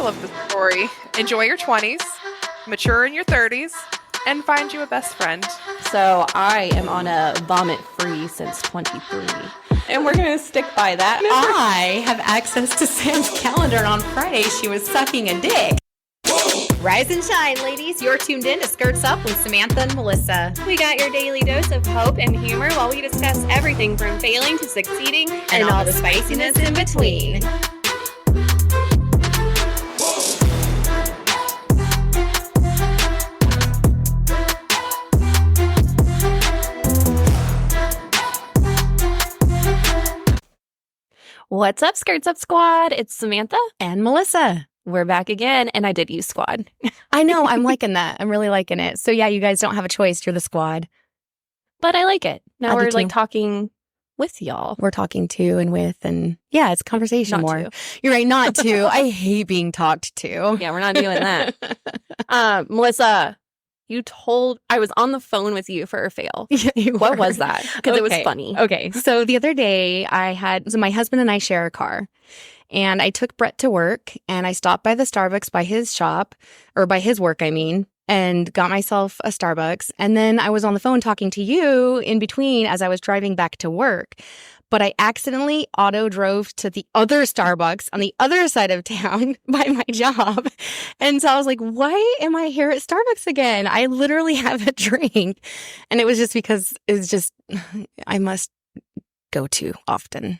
moral of the story: enjoy your 20s, mature in your 30s, and find you a best friend. So I am on a vomit-free since 23. And we're going to stick by that. I have access to Sam's calendar, and on Friday she was sucking a dick. Rise and shine, ladies. You're tuned in to Skirts Up with Samantha and Melissa. We got your daily dose of hope and humor while we discuss everything from failing to succeeding and all the spiciness in between. What's up, Skirts Up Squad? It's Samantha. And Melissa. We're back again, and I did use squad. I know. I'm liking that. I'm really liking it. So yeah, you guys don't have a choice. You're the squad. But I like it. Now I do we're too. like talking with y'all. We're talking to and with, and yeah, it's conversation Not more. to. You're right, not to. I hate being talked to. Yeah, we're not doing that. Melissa, I was on the phone with you for a fail. Yeah, you What were. was that? Because it was Okay. funny. Okay, so the other day so my husband and I share a car, and I took Brett to work, and I stopped by the Starbucks by his shop, or by his work, I mean, and got myself a Starbucks. And then I was on the phone talking to you in between as I was driving back to work. But I accidentally auto drove to the other Starbucks on the other side of town by my job. And so I was like, why am I here at Starbucks again? I literally have a drink. And it was just because I must go too often.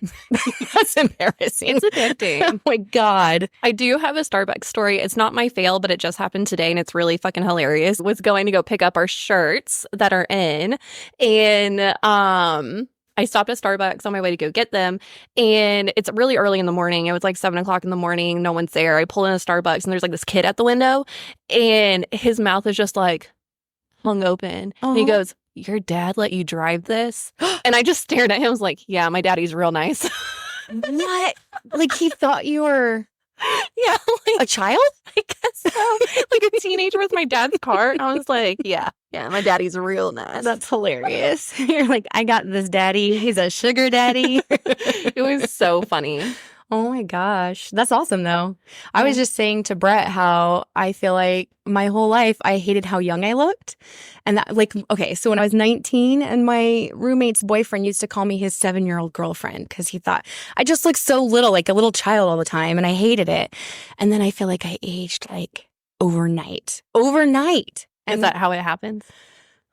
That's embarrassing. It's addicting. Oh my God. I do have a Starbucks story. It's not my fail, but it just happened today, and it's really fucking hilarious. Was going to go pick up our shirts that are in, and I stopped at Starbucks on my way to go get them, and it's really early in the morning. It was like 7:00 in the morning. No one's there. I pull in a Starbucks, and there's like this kid at the window, and his mouth is just like hung open. And he Oh. goes, "Your dad let you drive this?" And I just stared at him. I was like, "Yeah, my daddy's real nice." What? Like he thought you were Yeah, like, a child? I guess so. Like a teenager with my dad's car. And I was like, yeah, my daddy's real nice. That's hilarious. You're like, I got this daddy. He's a sugar daddy. It was so funny. Oh my gosh. That's awesome though. I was just saying to Brett how I feel like my whole life I hated how young I looked. And that okay, so when I was 19 and my roommate's boyfriend used to call me his 7-year-old girlfriend because he thought I just looked so little, like a little child all the time, and I hated it. And then I feel like I aged like overnight. Is that how it happens?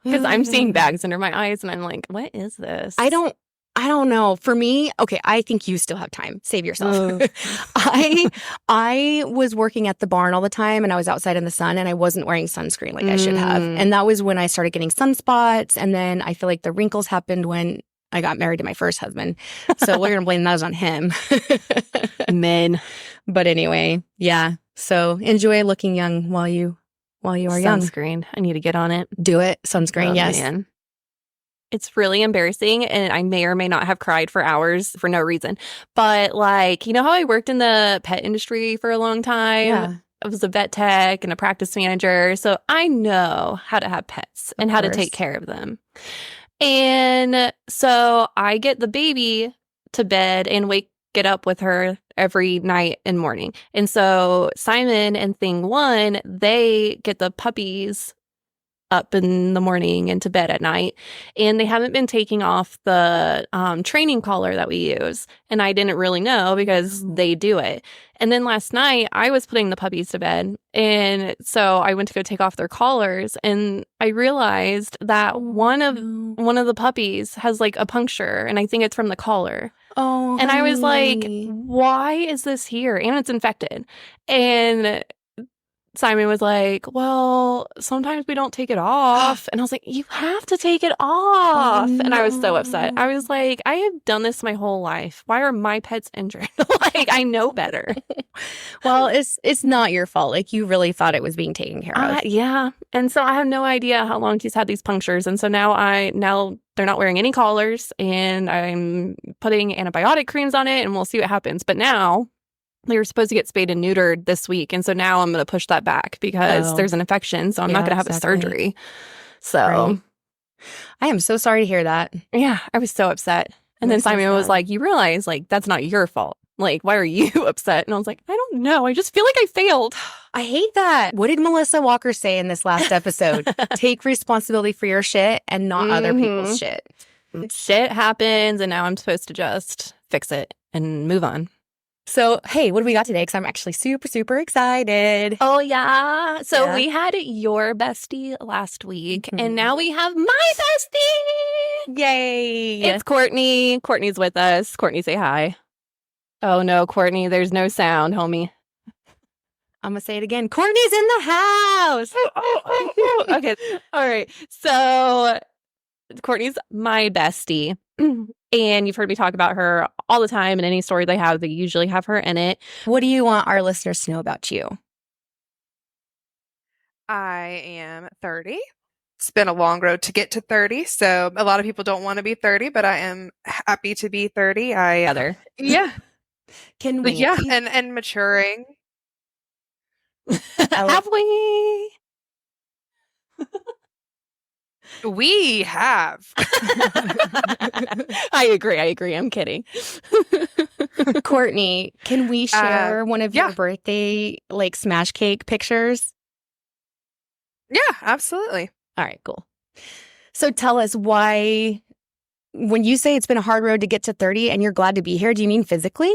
Because I'm seeing bags under my eyes and I'm like, what is this? I don't know. For me, okay, I think you still have time. Save yourself. I was working at the barn all the time, and I was outside in the sun, and I wasn't wearing sunscreen like I should have. And that was when I started getting sunspots. And then I feel like the wrinkles happened when I got married to my first husband. So we're going to blame those on him. Men. But anyway, yeah. So enjoy looking young while you are young. Sunscreen. I need to get on it. Do it. Sunscreen, Oh, yes. man. It's really embarrassing, and I may or may not have cried for hours for no reason. But like, you know how I worked in the pet industry for a long time? Yeah. I was a vet tech and a practice manager. So I know how to have pets and how to take care of them. And so I get the baby to bed and wake it up with her every night and morning. And so Simon and Thing One, they get the puppies up in the morning and to bed at night, and they haven't been taking off the training collar that we use, and I didn't really know because they do it. And then last night I was putting the puppies to bed, and so I went to go take off their collars, and I realized that one of the puppies has like a puncture, and I think it's from the collar. Oh, And I was like, honey. why is this here? And it's infected. And Simon was like, well, sometimes we don't take it off. And I was like, you have to take it off. Oh, And I was so upset. no. I was like, I have done this my whole life. Why are my pets injured? Like, I know better. Well, it's not your fault. Like you really thought it was being taken care of. Yeah. And so I have no idea how long she's had these punctures. And so now they're not wearing any collars, and I'm putting antibiotic creams on it, and we'll see what happens. But now they were supposed to get spayed and neutered this week. And so now I'm going to push that back because there's an infection. So I'm not going to have a surgery. So Right. I am so sorry to hear that. yeah, I was so upset. And I'm then so Simon was sad. like, you realize like that's not your fault. Like, why are you upset? And I was like, I don't know. I just feel like I failed. I hate that. What did Melissa Walker say in this last episode? Take responsibility for your shit and not other people's shit. Shit happens, and now I'm supposed to just fix it and move on. So, hey, what do we got today? Because I'm actually super, super excited. Oh, yeah. So Yeah. we had your bestie last week, and now we have my bestie. Yay. It's Courtney. Courtney's with us. Courtney, say hi. Oh, no, Courtney, there's no sound, homie. I'm going to say it again. Courtney's in the house. Okay. All right. So Courtney's my bestie. And you've heard me talk about her all the time. And any story they have, they usually have her in it. What do you want our listeners to know about you? I am 30. It's been a long road to get to 30. So a lot of people don't want to be 30, but I am happy to be 30. Together. Yeah. Can we? Yeah. And maturing. Have we? We have. I agree. I'm kidding. Courtney, can we share one of your birthday like smash cake pictures? Yeah, absolutely. All right, cool. So tell us why, when you say it's been a hard road to get to 30 and you're glad to be here, do you mean physically?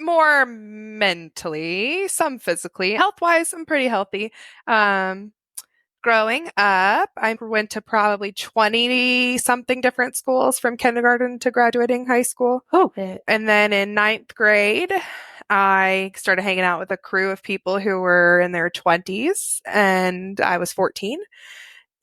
More mentally, some physically. Health-wise, I'm pretty healthy. Growing up, I went to probably 20-something different schools from kindergarten to graduating high school. Oh. And then in 9th grade, I started hanging out with a crew of people who were in their 20s, and I was 14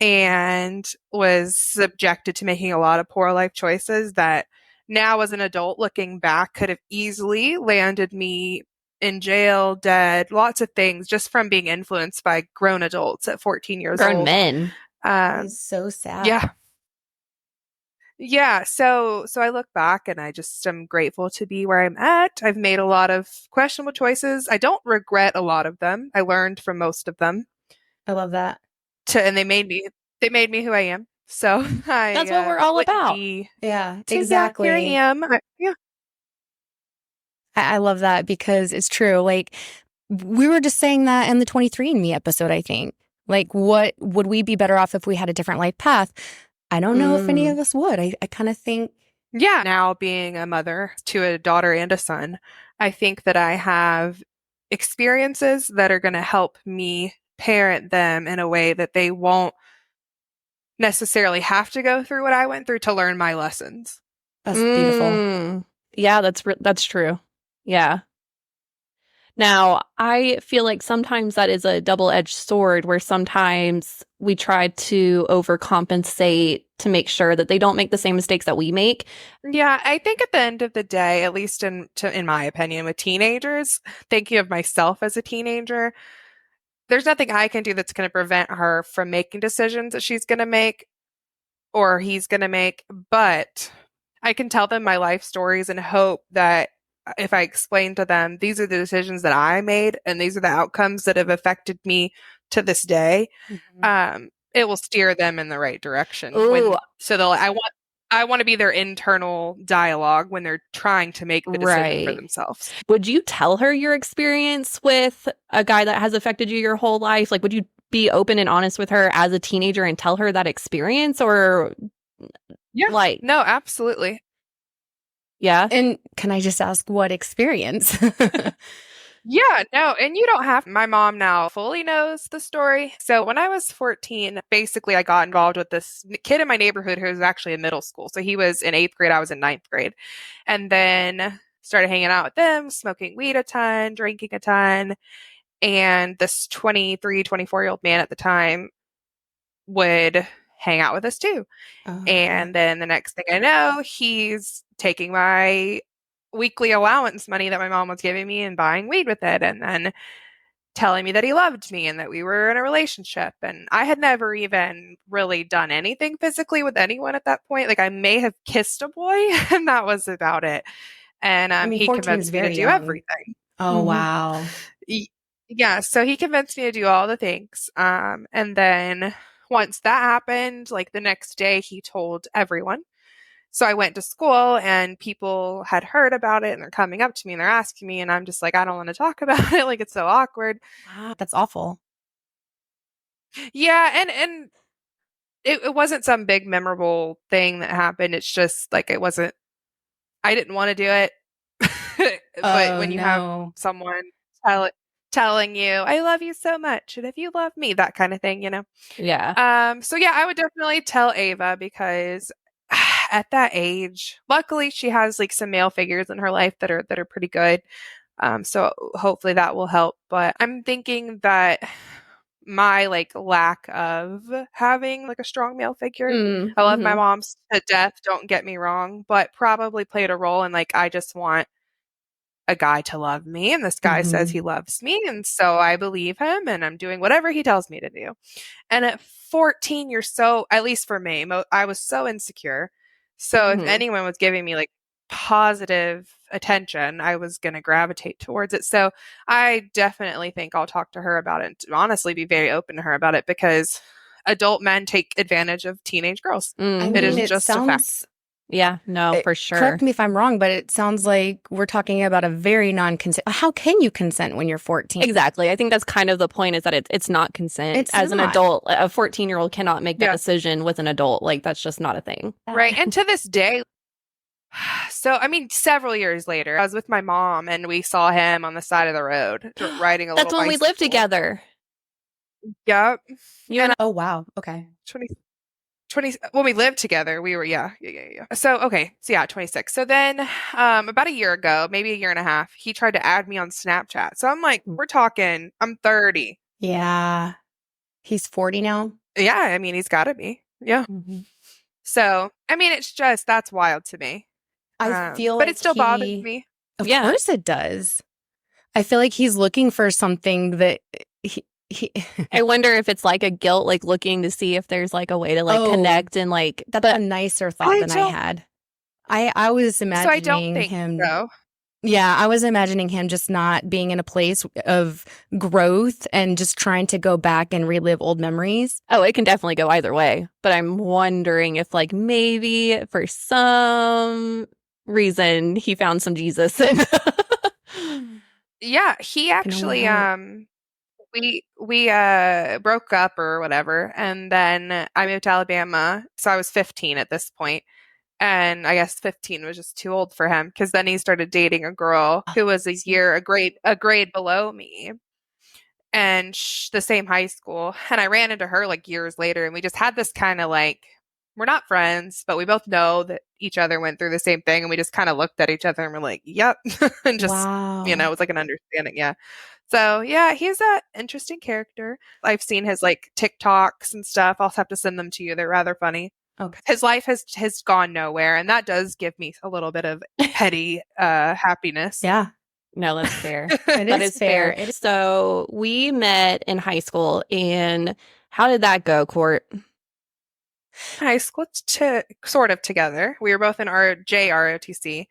and was subjected to making a lot of poor life choices that now as an adult looking back could have easily landed me in jail, dead, lots of things just from being influenced by grown adults at 14 years old. Grown men. It's so sad. Yeah. Yeah. So I look back and I just am grateful to be where I'm at. I've made a lot of questionable choices. I don't regret a lot of them. I learned from most of them. I love that. And they made me who I am. So That's what we're all about. Yeah, So exactly. here I am. I love that because it's true. Like, we were just saying that in the 23andMe episode, I think. Like, what would we be better off if we had a different life path? I don't know if any of us would. I kind of think. Yeah. Now being a mother to a daughter and a son, I think that I have experiences that are going to help me parent them in a way that they won't necessarily have to go through what I went through to learn my lessons. That's beautiful. Yeah, that's true. Yeah. Now, I feel like sometimes that is a double-edged sword where sometimes we try to overcompensate to make sure that they don't make the same mistakes that we make. Yeah, I think at the end of the day, at least in my opinion, with teenagers, thinking of myself as a teenager, there's nothing I can do that's going to prevent her from making decisions that she's going to make or he's going to make. But I can tell them my life stories and hope that if I explain to them, these are the decisions that I made and these are the outcomes that have affected me to this day, it will steer them in the right direction. I want to be their internal dialogue when they're trying to make the decision for themselves. Would you tell her your experience with a guy that has affected you your whole life? Like, would you be open and honest with her as a teenager and tell her that experience? Or no, absolutely. Yeah. And can I just ask what experience? Yeah, no, and you don't have. My mom now fully knows the story. So when I was 14, basically I got involved with this kid in my neighborhood who was actually in middle school. So he was in 8th grade, I was in 9th grade. And then started hanging out with them, smoking weed a ton, drinking a ton. And this 23, 24-year-old man at the time would hang out with us too. And then the next thing I know, he's taking my weekly allowance money that my mom was giving me and buying weed with it, and then telling me that he loved me and that we were in a relationship. And I had never even really done anything physically with anyone at that point. Like, I may have kissed a boy and that was about it. And he convinced me to do everything. Oh, wow. Yeah, so he convinced me to do all the things. And then once that happened, like the next day he told everyone. So I went to school and people had heard about it and they're coming up to me and they're asking me and I'm just like, I don't want to talk about it. Like it's so awkward. Wow, that's awful. Yeah, and it wasn't some big memorable thing that happened. It's just like I didn't want to do it. But Oh when you have no. someone tell, telling you, I love you so much, and if you love me, that kind of thing, you know. Yeah. So yeah, I would definitely tell Ava because at that age, luckily she has like some male figures in her life that are pretty good. So hopefully that will help. But I'm thinking that my like lack of having like a strong male figure. I love my Mm-hmm. mom to death, don't get me wrong, but probably played a role in like I just want a guy to love me and this guy says Mhm. he loves me and so I believe him and I'm doing whatever he tells me to do. And at 14 you're so at least for me, I was so insecure. So if Mm-hmm. anyone was giving me like positive attention, I was going to gravitate towards it. So I definitely think I'll talk to her about it and honestly be very open to her about it because adult men take advantage of teenage girls. I It mean, is Mm-hmm. it just a fact. sounds, Yeah, no, for correct sure. me if I'm wrong, but it sounds like we're talking about a very non-consent. How can you consent when you're 14? Exactly. I think that's kind of the point is that it's not consent. It's As an not. adult, a 14-year-old cannot make that Yeah. decision with an adult. Like that's just not a thing. Right. And to this day, so, I mean, several years later, I was with my mom and we saw him on the side of the road riding a That's little when we lived bicycle. together. Yep. You and Oh, wow. Okay. 20, when we lived together, we were, yeah. So, okay. So, yeah, 26. So then, about a year ago, maybe a year and a half, he tried to add me on Snapchat. So I'm like, we're talking, I'm 30. Yeah. He's 40 now. Yeah. I mean, he's got to be. Yeah. mm-hmm. So, I mean, it's just, that's wild to me. I feel But like it still bothers me. of Yeah. course it does. I feel like he's looking for something that he I wonder if it's like a guilt, like looking to see if there's like a way to like Oh, connect and like that's a nicer thought I than I don't, had. I was so I don't imagining think him. so. Yeah, I was imagining him just not being in a place of growth and just trying to go back and relive old memories. oh, it can definitely go either way. But I'm wondering if like maybe for some reason he found some Jesus and Yeah, he Can only actually hope. we broke up or whatever and then I moved to Alabama. So I was 15 at this point. And I guess 15 was just too old for him because then he started dating a girl who was a grade below me and the same high school. And I ran into her like years later and we just had this kind of like we're not friends, but we both know that each other went through the same thing and we just kind of looked at each other and we're like, "Yep." And just, it Wow. was like an understanding, yeah. So, yeah, he's a interesting character. I've seen his like TikToks and stuff. I'll have to send them to you. They're rather funny. Okay. His life has gone nowhere, and that does give me a little bit of petty happiness. Yeah. no, that's fair. It That is is fair. fair. So we met in high school, and how did that go, Court? High school sort of together. We were both in our JROTC,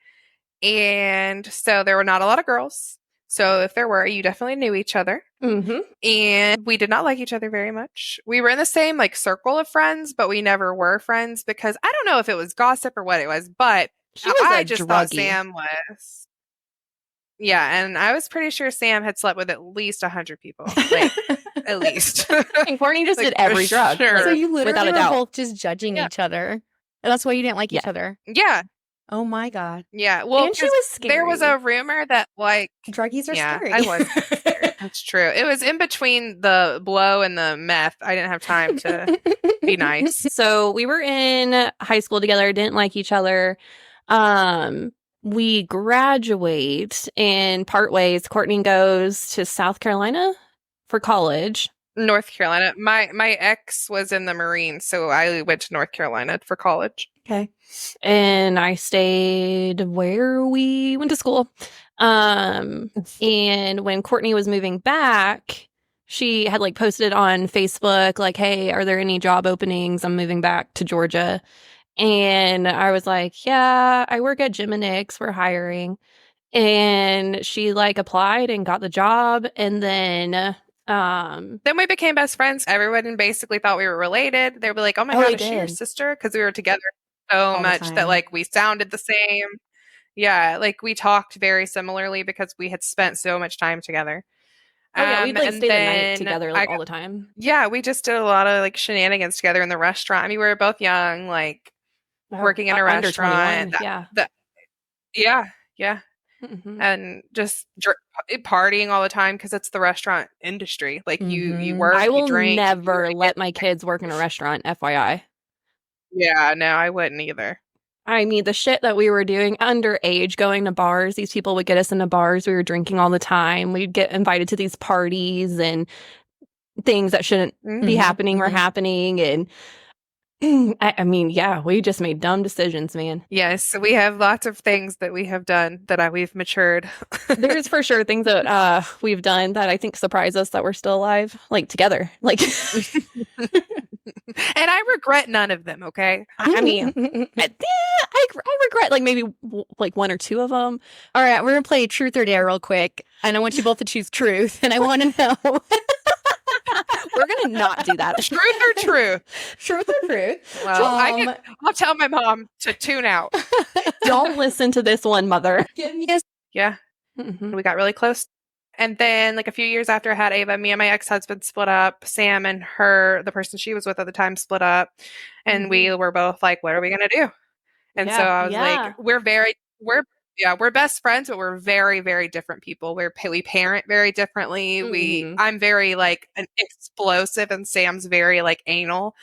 and so there were not a lot of girls. So if there were, you definitely knew each other. Mm-hmm. And we did not like each other very much. We were in the same like circle of friends, but we never were friends because I don't know if it was gossip or what it was, but She was I a just thought druggie. Sam was. Yeah, and I was pretty sure Sam had slept with at least 100 people. Like, at least. And Courtney just Like, did every for drug. sure. So Like, you without literally a were doubt. both just judging Yeah. each other. And that's why you didn't like each Yeah. other. Yeah. Oh my God. Yeah. Well, And she 'cause was scary. there was a rumor that like Druggies are yeah, scary. I was scared. That's true. It was in between the blow and the meth. I didn't have time to be nice. So we were in high school together, didn't like each other. We graduate and part ways. Courtney goes to South Carolina for college. North Carolina. My ex was in the Marines, so I went to North Carolina for college. Okay. And I stayed where we went to school. And when Courtney was moving back, she had like posted on Facebook, like, hey, are there any job openings? I'm moving back to Georgia. And I was like, yeah, I work at Jim and Nick's. We're hiring. And she like applied and got the job. And then Then we became best friends. Everyone basically thought we were related. They were like, "Oh my Oh, God, they is she your did. sister?" Because we were together. so All the much that time. like we sounded the same. Yeah, like we talked very similarly because we had spent so much time together. Oh yeah, we'd like And stay the night then together like all the time. yeah, we just did a lot of like shenanigans together in the restaurant. I mean, we were both young, like Oh, working in a under restaurant. 21. Yeah. Yeah, yeah, Hmm. and just partying all the time because it's the restaurant industry. Like you Mhm. work, I you will drink. never let my kids work in a restaurant, FYI. Yeah, no, I wouldn't either. I mean, the shit that we were doing underage, going to bars, these people would get us into bars. We were drinking all the time. We'd get invited to these parties and things that shouldn't be Mhm. happening were happening. And I mean, yeah, we just made dumb decisions, man. Yes, so we have lots of things that we have done that we've matured. There's for sure things that we've done that I think surprise us that we're still alive, like together. Like, And I regret none of them, okay? I mean, I regret like maybe like one or two of them. All right, we're gonna play truth or dare real quick, and I want you both to choose truth, and I want to know We're gonna not do that. Truth or truth? truth or truth. Well, I'll tell my mom to tune out. Don't listen to this one, mother. Yes. Yeah, Mhm. we got really close. And then, like a few years after I had Ava, me and my ex-husband split up. Sam and the person she was with at the time, split up. And we were both like, what are we going to do? And so I was like, we're best friends, but we're very, very different people. We parent very differently. I'm very like an explosive and Sam's very like anal.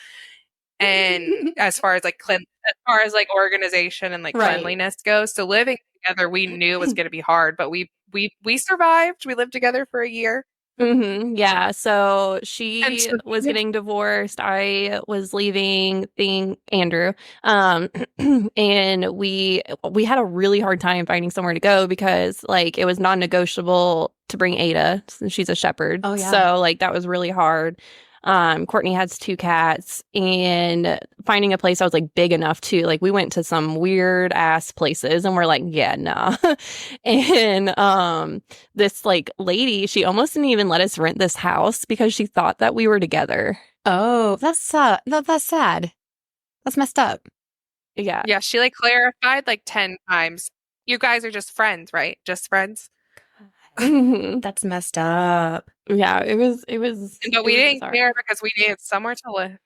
And as far as like organization and like cleanliness goes, so living together, we knew it was going to be hard, but we survived. We lived together for a year. Yeah. So she was getting divorced. I was leaving Andrew. And we had a really hard time finding somewhere to go because like it was non-negotiable to bring Ada since she's a shepherd. Oh, yeah. So like that was really hard. Courtney has 2 cats and finding a place that was like big enough to like we went to some weird ass places and we're like, yeah, nah. And this like lady, she almost didn't even let us rent this house because she thought that we were together. Oh, that's no, that's sad. That's messed up. Yeah. Yeah, she like clarified like 10 times. You guys are just friends, right? Just friends. That's messed up. Yeah, it was But we didn't care because we needed somewhere to live.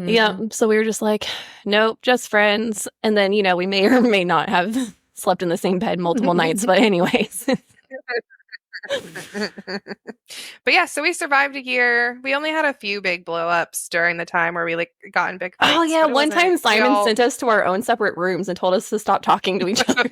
Yeah, so we were just like, nope, just friends. And then, you know, we may or may not have slept in the same bed multiple nights, but anyways. But yeah, so we survived a year. We only had a few big blow ups during the time where we like got in big fights. Oh yeah, one time Simon all... sent us to our own separate rooms and told us to stop talking to each other.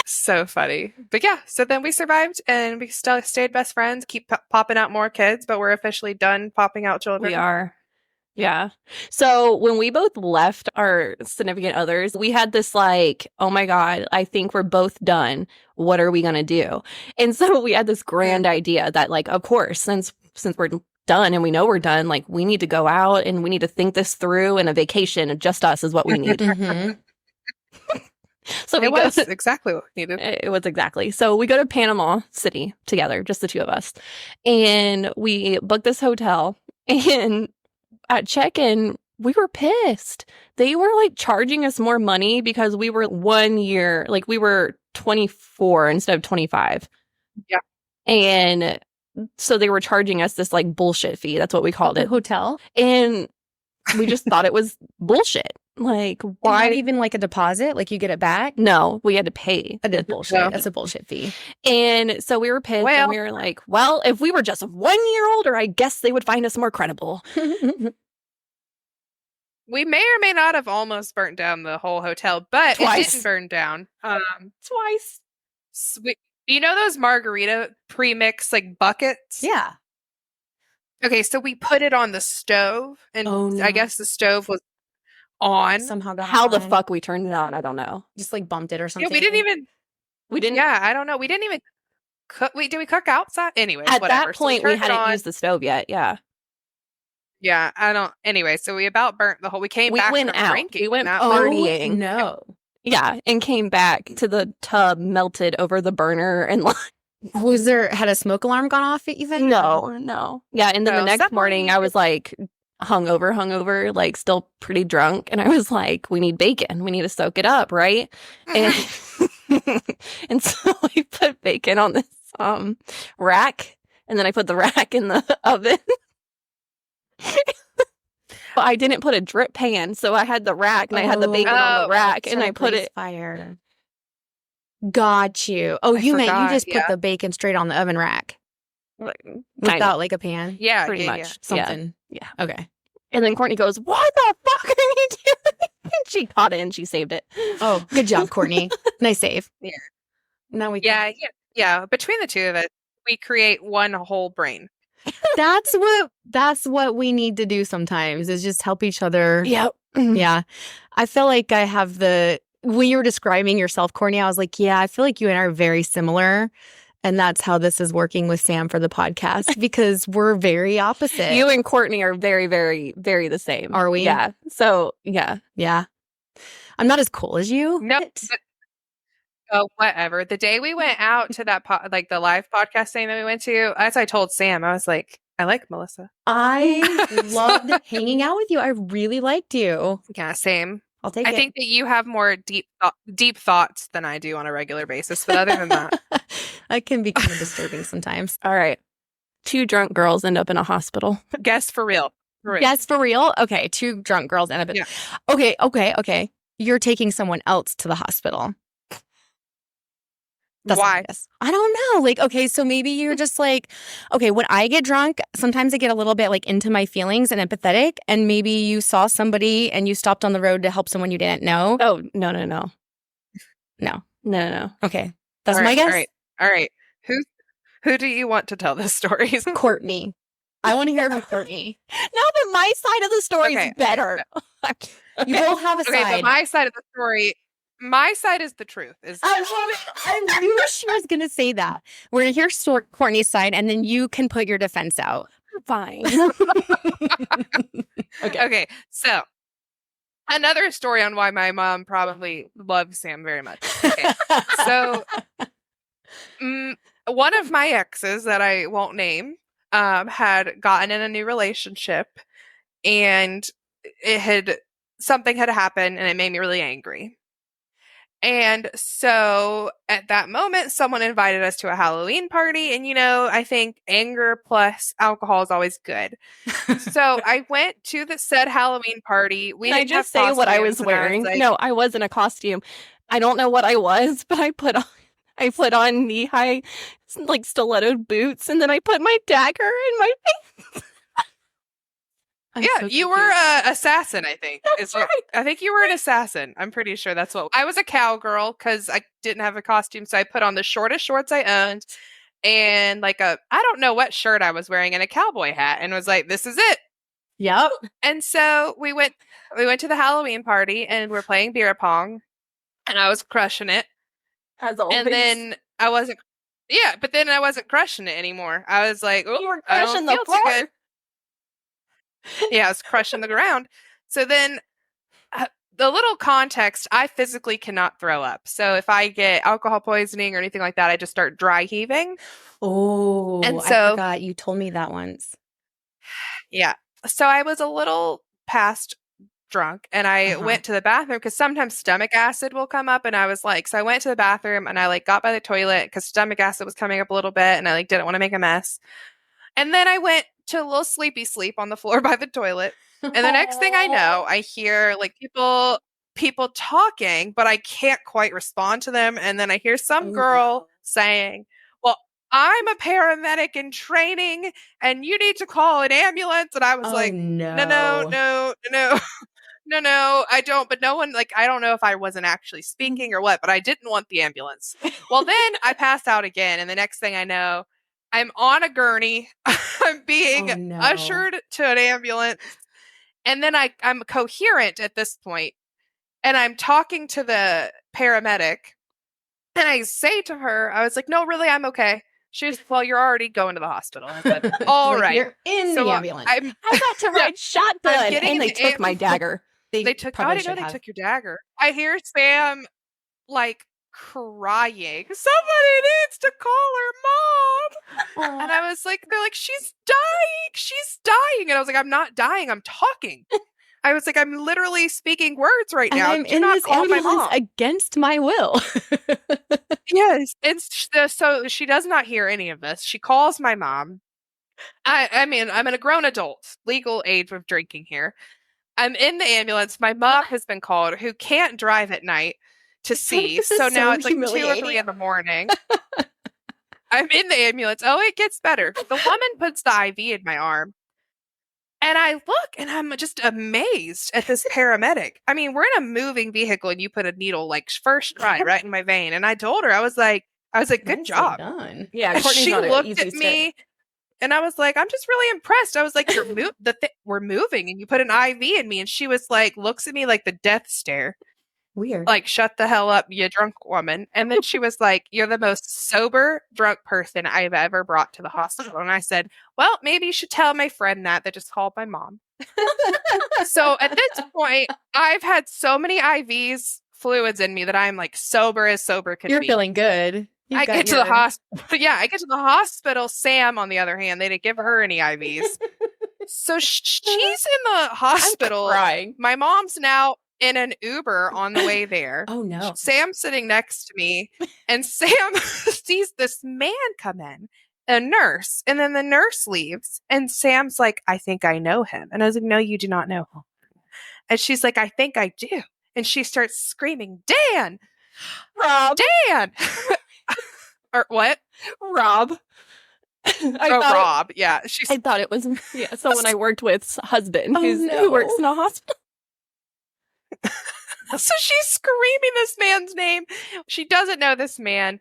So funny. But yeah, so then we survived and we still stayed best friends, keep popping out more kids, but we're officially done popping out children. We are. Yeah. So when we both left our significant others, we had this like, oh my God, I think we're both done. What are we going to do? And so we had this grand idea that like, of course, since we're done and we know we're done, like we need to go out and we need to think this through, and a vacation of just us is what we need. So it was exactly what we needed. It was exactly. So we go to Panama City together, just the two of us. And we booked this hotel, and at check-in, we were pissed. They were like charging us more money because we were 1 year, like we were 24 instead of 25. Yeah. And so they were charging us this like bullshit fee. That's what we called it. Hotel. And we just thought it was bullshit. Like, why? Not even like a deposit? Like you get it back? No, we had to pay. That's bullshit. No. That's a bullshit fee. And so we were pissed, and we were like, well, if we were just 1 year older, I guess they would find us more credible. We may or may not have almost burnt down the whole hotel, but Twice. It didn't burn down. Twice. You know those margarita pre-mix like buckets? Yeah. Okay, so we put it on the stove, and I guess the stove was on. Somehow got How on. the fuck we turned it on, I don't know. Just like bumped it or something. Yeah, we didn't. Yeah, I don't know. We didn't even cook. Did we cook outside? Anyway, at whatever. that point, we hadn't used the stove yet. Yeah. Yeah, I don't. Anyway, so we about burnt the whole. We came back went from out. drinking. We went partying. partying. No. Yeah, and came back to the tub melted over the burner and like. Had a smoke alarm gone off even? No. Yeah, and then the next morning I was like, hungover, like still pretty drunk. And I was like, we need bacon. We need to soak it up, right? And and so I put bacon on this rack, and then I put the rack in the oven. But I didn't put a drip pan, so I had the rack and I had the bacon on the rack, and I put it fire. Got you. Oh, you just put the bacon straight on the oven rack without like a pan? Yeah, pretty much. Something. Yeah. Okay. And then Courtney goes, "What the fuck are you doing?" And she caught it and she saved it. Oh, good job, Courtney. Nice save. Yeah. Now we Yeah. Between the two of us, we create one whole brain. That's what we need to do sometimes, is just help each other. Yep. Yeah. I feel like I have when you were describing yourself, Courtney, I was like, yeah, I feel like you and I are very similar. And that's how this is working with Sam for the podcast, because we're very opposite. You and Courtney are very, very, very the same. Are we? Yeah. So, yeah. Yeah. I'm not as cool as you. No. Oh, whatever. The day we went out to that like the live podcast thing that we went to, as I told Sam, I was like, I like Melissa. I loved hanging out with you. I really liked you. Yeah, same. I'll take it. I think that you have more deep thoughts than I do on a regular basis. But other than that, that can be kind of disturbing sometimes. All right. 2 drunk girls end up in a hospital. Guess for real. Guess for real? Okay. 2 drunk girls end up in. Yeah. Okay. You're taking someone else to the hospital. Why? I don't know. Like, okay, so maybe you're just like, okay, when I get drunk, sometimes I get a little bit like into my feelings and empathetic, and maybe you saw somebody and you stopped on the road to help someone you didn't know. Oh, no. Okay. That's my guess. All right. Who do you want to tell this story? Courtney. I want to hear from Courtney. No, but my side of the story is better. You both have a side. But my side of the story... My side is the truth. I knew she was going to say that. We're going to hear Courtney's side, and then you can put your defense out. Fine. Okay. So, another story on why my mom probably loves Sam very much. Okay. So, one of my exes that I won't name had gotten in a new relationship, and something had happened, and it made me really angry. And so at that moment, someone invited us to a Halloween party. And, I think anger plus alcohol is always good. So I went to the said Halloween party. Can I just say what I was wearing? No, I wasn't a costume. I don't know what I was, but I put on knee-high, like, stiletto boots, and then I put my dagger in my face. You were an assassin, I think. Right. I think you were an assassin. I'm pretty sure that's what. I was a cowgirl because I didn't have a costume, so I put on the shortest shorts I owned and like I don't know what shirt I was wearing, and a cowboy hat, and was like, this is it. Yep. And so we went to the Halloween party, and we're playing beer pong, and I was crushing it. As always. And then I wasn't. Yeah, but then I wasn't crushing it anymore. I was like, oh, you were crushing the floor. Yeah, I was crushing the ground. So then the little context, I physically cannot throw up. So if I get alcohol poisoning or anything like that, I just start dry heaving. Oh, and so, I forgot. You told me that once. Yeah. So I was a little past drunk, and I went to the bathroom because sometimes stomach acid will come up, and I was like, so I went to the bathroom and I like got by the toilet because stomach acid was coming up a little bit, and I like didn't want to make a mess. And then I went to a little sleepy sleep on the floor by the toilet. And the next thing I know, I hear like people talking, but I can't quite respond to them. And then I hear some girl saying, well, I'm a paramedic in training and you need to call an ambulance. And I was like, no, I don't. But no one, like, I don't know if I wasn't actually speaking or what, but I didn't want the ambulance. Well, then I passed out again. And the next thing I know, I'm on a gurney. I'm being ushered to an ambulance. And then I'm coherent at this point. And I'm talking to the paramedic. And I say to her, I was like, no, really, I'm okay. She was, well, you're already going to the hospital. I said, all right. You're in the ambulance. I got to ride shotgun. And they took my dagger. They took, I didn't know they took your dagger. I hear Sam, like, crying, somebody needs to call her mom. And I was like, they're like, she's dying. And I was like, I'm not dying, I'm talking. I was like, I'm literally speaking words right And now. I'm Do in not this call my ambulance mom. against my will. Yes. And so she does not hear any of this. She calls my mom. I mean, I'm a grown adult, legal age of drinking here. I'm in the ambulance. My mom has been called, who can't drive at night to see. This is So now so it's like 2 or 3 humiliating. in the morning. I'm in the ambulance. Oh, it gets better. The woman puts the IV in my arm. And I look and I'm just amazed at this paramedic. I mean, we're in a moving vehicle and you put a needle like first try right in my vein. And I told her, I was like, good Nicely job. done. Yeah, And Courtney's she not an looked easy at stick. me and I was like, I'm just really impressed. I was like, we're moving and you put an IV in me. And she was like, looks at me like the death stare. Weird. Like, shut the hell up, you drunk woman. And then she was like, you're the most sober drunk person I've ever brought to the hospital. And I said, well, maybe you should tell my friend that just called my mom. So at this point, I've had so many IVs, fluids in me that I'm like sober as sober could You're be. feeling good. I get to the hospital. Yeah, I get to the hospital. Sam, on the other hand, they didn't give her any IVs. So she's in the hospital. I'm crying. My mom's now in an Uber on the way there. Oh no. Sam's sitting next to me, and Sam sees this man come in, a nurse, and then the nurse leaves, and Sam's like, I think I know him. And I was like, no, you do not know him. And she's like, I think I do. And she starts screaming, Dan! Rob. Dan! Or what? Rob. Rob. Yeah. I thought it was someone I worked with's husband who works in a hospital. So she's screaming this man's name. She doesn't know this man.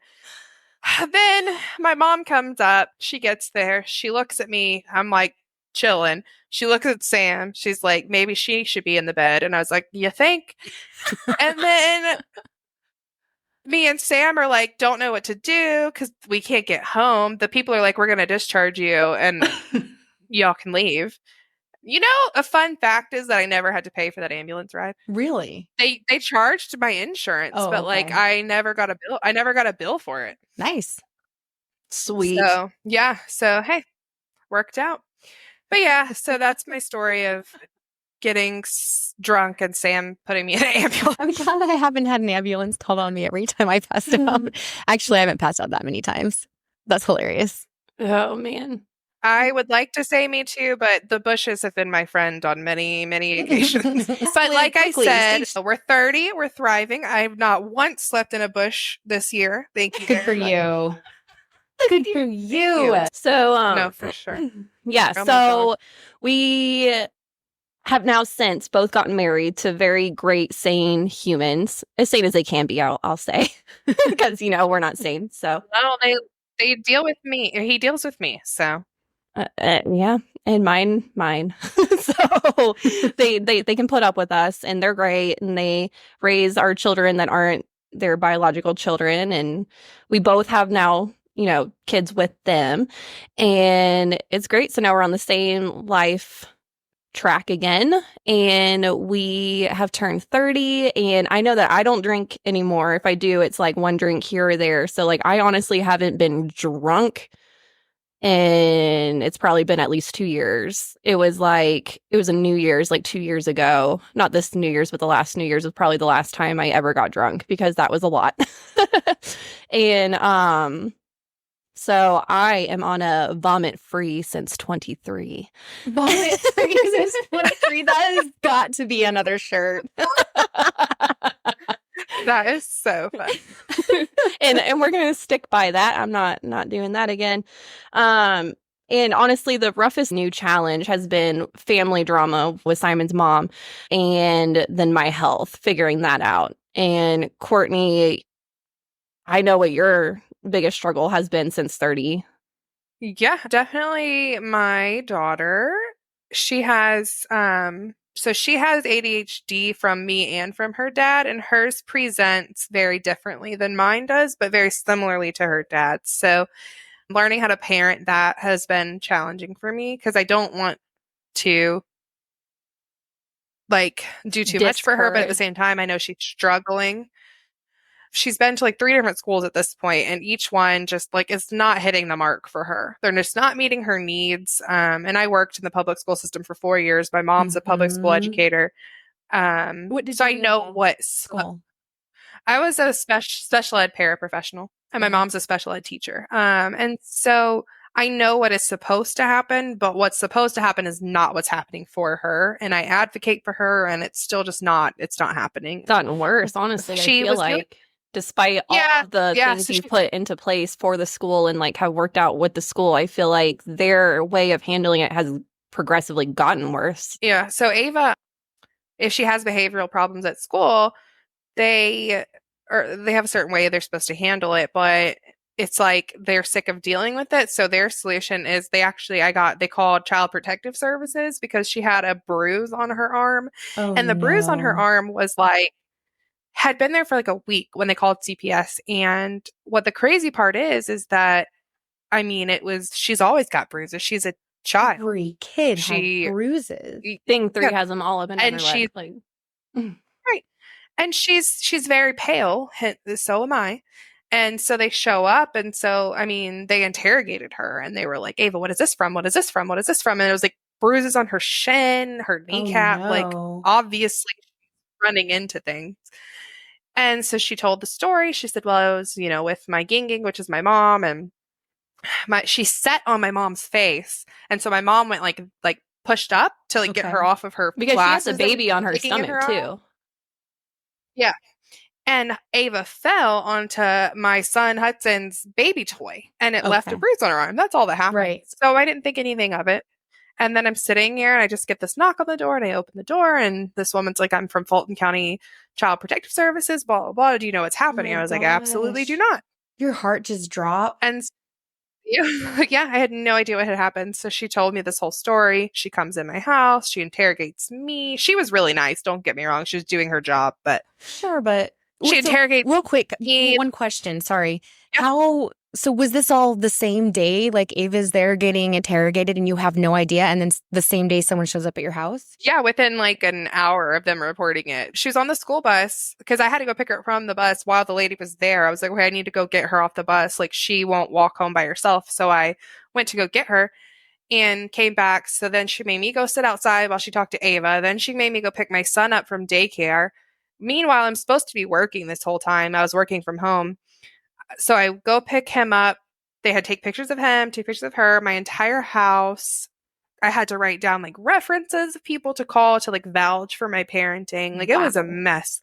Then my mom comes up. She gets there. She looks at me. I'm like chilling. She looks at Sam. She's like, maybe she should be in the bed. And I was like, you think? And then me and Sam are like, don't know what to do because we can't get home. The people are like, we're going to discharge you and y'all can leave. You know, a fun fact is that I never had to pay for that ambulance ride. Really? They charged my insurance, but like I never got a bill. I never got a bill for it. Nice. Sweet. So yeah. So hey, worked out. But yeah, so that's my story of getting drunk and Sam putting me in an ambulance. I'm glad I haven't had an ambulance called on me every time I passed out. Actually, I haven't passed out that many times. That's hilarious. Oh man. I would like to say me too, but the bushes have been my friend on many, many occasions. But like I said, we're 30, we're thriving. I've not once slept in a bush this year. Thank you. Good for you. Good for you. So, no, for sure. Yeah. Oh So we have now since both gotten married to very great, sane humans, as sane as they can be, I'll say, because, we're not sane. So, well, they deal with me. He deals with me. So. Yeah, and mine. So they can put up with us, and they're great, and they raise our children that aren't their biological children, and we both have now kids with them, and it's great. So now we're on the same life track again, and we have turned 30, and I know that I don't drink anymore. If I do, it's like one drink here or there. So like I honestly haven't been drunk. And it's probably been at least 2 years. It was a New Year's like 2 years ago. Not this New Year's, but the last New Year's was probably the last time I ever got drunk because that was a lot. And so I am on a vomit free since 23. Vomit free since 23. That has got to be another shirt. That is so fun. and we're gonna stick by that. I'm not doing that again. And honestly, the roughest new challenge has been family drama with Simon's mom, and then my health, figuring that out. And Courtney, I know what your biggest struggle has been since 30. Yeah, definitely my daughter. She has so she has ADHD from me and from her dad, and hers presents very differently than mine does, but very similarly to her dad's. So learning how to parent that has been challenging for me because I don't want to like do too much for her, but at the same time, I know she's struggling. she's been to like 3 different schools at this point, and each one just like is not hitting the mark for her. They're just not meeting her needs. And I worked in the public school system for 4 years. My mom's a public school educator. What did So I you know what school? I was a special ed paraprofessional, and my mom's a special ed teacher. And so I know what is supposed to happen, but what's supposed to happen is not what's happening for her. And I advocate for her, and it's still just not, it's not happening. Gotten worse, honestly. She I feel was doing- like, despite all Yeah, of the yeah, things so you've she- put into place for the school and like have worked out with the school, I feel like their way of handling it has progressively gotten worse. Yeah. So Ava, if she has behavioral problems at school, they have a certain way they're supposed to handle it, but it's like they're sick of dealing with it. So their solution is they called Child Protective Services because she had a bruise on her arm. And the bruise on her arm was like, had been there for like a week when they called CPS. And what the crazy part is that, I mean, she's always got bruises. She's a child. Every kid has bruises. Thing 3 has them all up and down And her leg. Like, right. And she's very pale, so am I. And so they show up, and so I mean, they interrogated her, and they were like, "Ava, what is this from? What is this from? What is this from?" And it was like bruises on her shin, her kneecap, like obviously running into things. And so she told the story. She said, "Well, I was, with my ginging, which is my mom, and she sat on my mom's face, and so my mom went like pushed up to like get her off of her because she has a glasses that baby were on her sticking in stomach her eye. too. Yeah. And Ava fell onto my son Hudson's baby toy, and it left a bruise on her arm. That's all that happened. Right. So I didn't think anything of it. And then I'm sitting here, and I just get this knock on the door, and I open the door, and this woman's like, "I'm from Fulton County Child Protective Services, blah, blah, blah. Do you know what's happening?" I was like, "Absolutely do not." Your heart just dropped. And yeah, I had no idea what had happened. So she told me this whole story. She comes in my house. She interrogates me. She was really nice. Don't get me wrong. She was doing her job, but sure, but she interrogates real quick. me. One question. Sorry. Yeah. So was this all the same day? Like Ava's there getting interrogated and you have no idea, and then the same day someone shows up at your house? Yeah, within like an hour of them reporting it. She was on the school bus because I had to go pick her up from the bus while the lady was there. I was like, okay, I need to go get her off the bus. Like she won't walk home by herself. So I went to go get her and came back. So then she made me go sit outside while she talked to Ava. Then she made me go pick my son up from daycare. Meanwhile, I'm supposed to be working this whole time. I was working from home. So I go pick him up. They had to take pictures of him, take pictures of her, my entire house. I had to write down like references of people to call to like vouch for my parenting. Like it was a mess.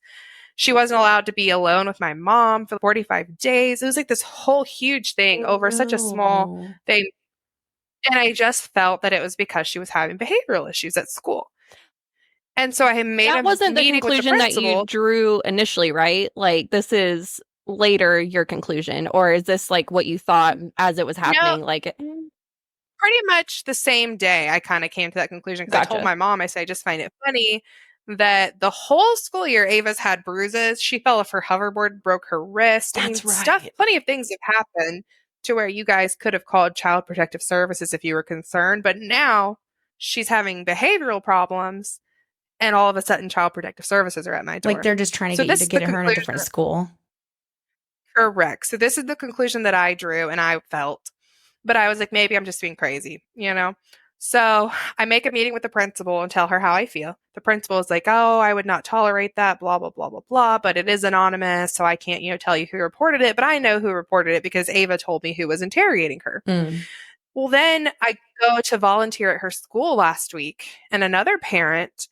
She wasn't allowed to be alone with my mom for 45 days. It was like this whole huge thing over such a small thing. And I just felt that it was because she was having behavioral issues at school. And so I had made that wasn't the conclusion that you drew initially, right? Like this is later your conclusion, or is this like what you thought as it was happening? No, like pretty much the same day I kind of came to that conclusion because I told my mom, I said, I just find it funny that the whole school year Ava's had bruises. She fell off her hoverboard, broke her wrist. That's right. Stuff, plenty of things have happened to where you guys could have called Child Protective Services if you were concerned. But now she's having behavioral problems, and all of a sudden Child Protective Services are at my door. Like they're just trying to get you to get her in a different school. Correct. So this is the conclusion that I drew and I felt. But I was like, maybe I'm just being crazy, So I make a meeting with the principal and tell her how I feel. The principal is like, oh, I would not tolerate that, blah, blah, blah, blah, blah. But it is anonymous, so I can't, tell you who reported it. But I know who reported it because Ava told me who was interrogating her. Well, then I go to volunteer at her school last week, and another parent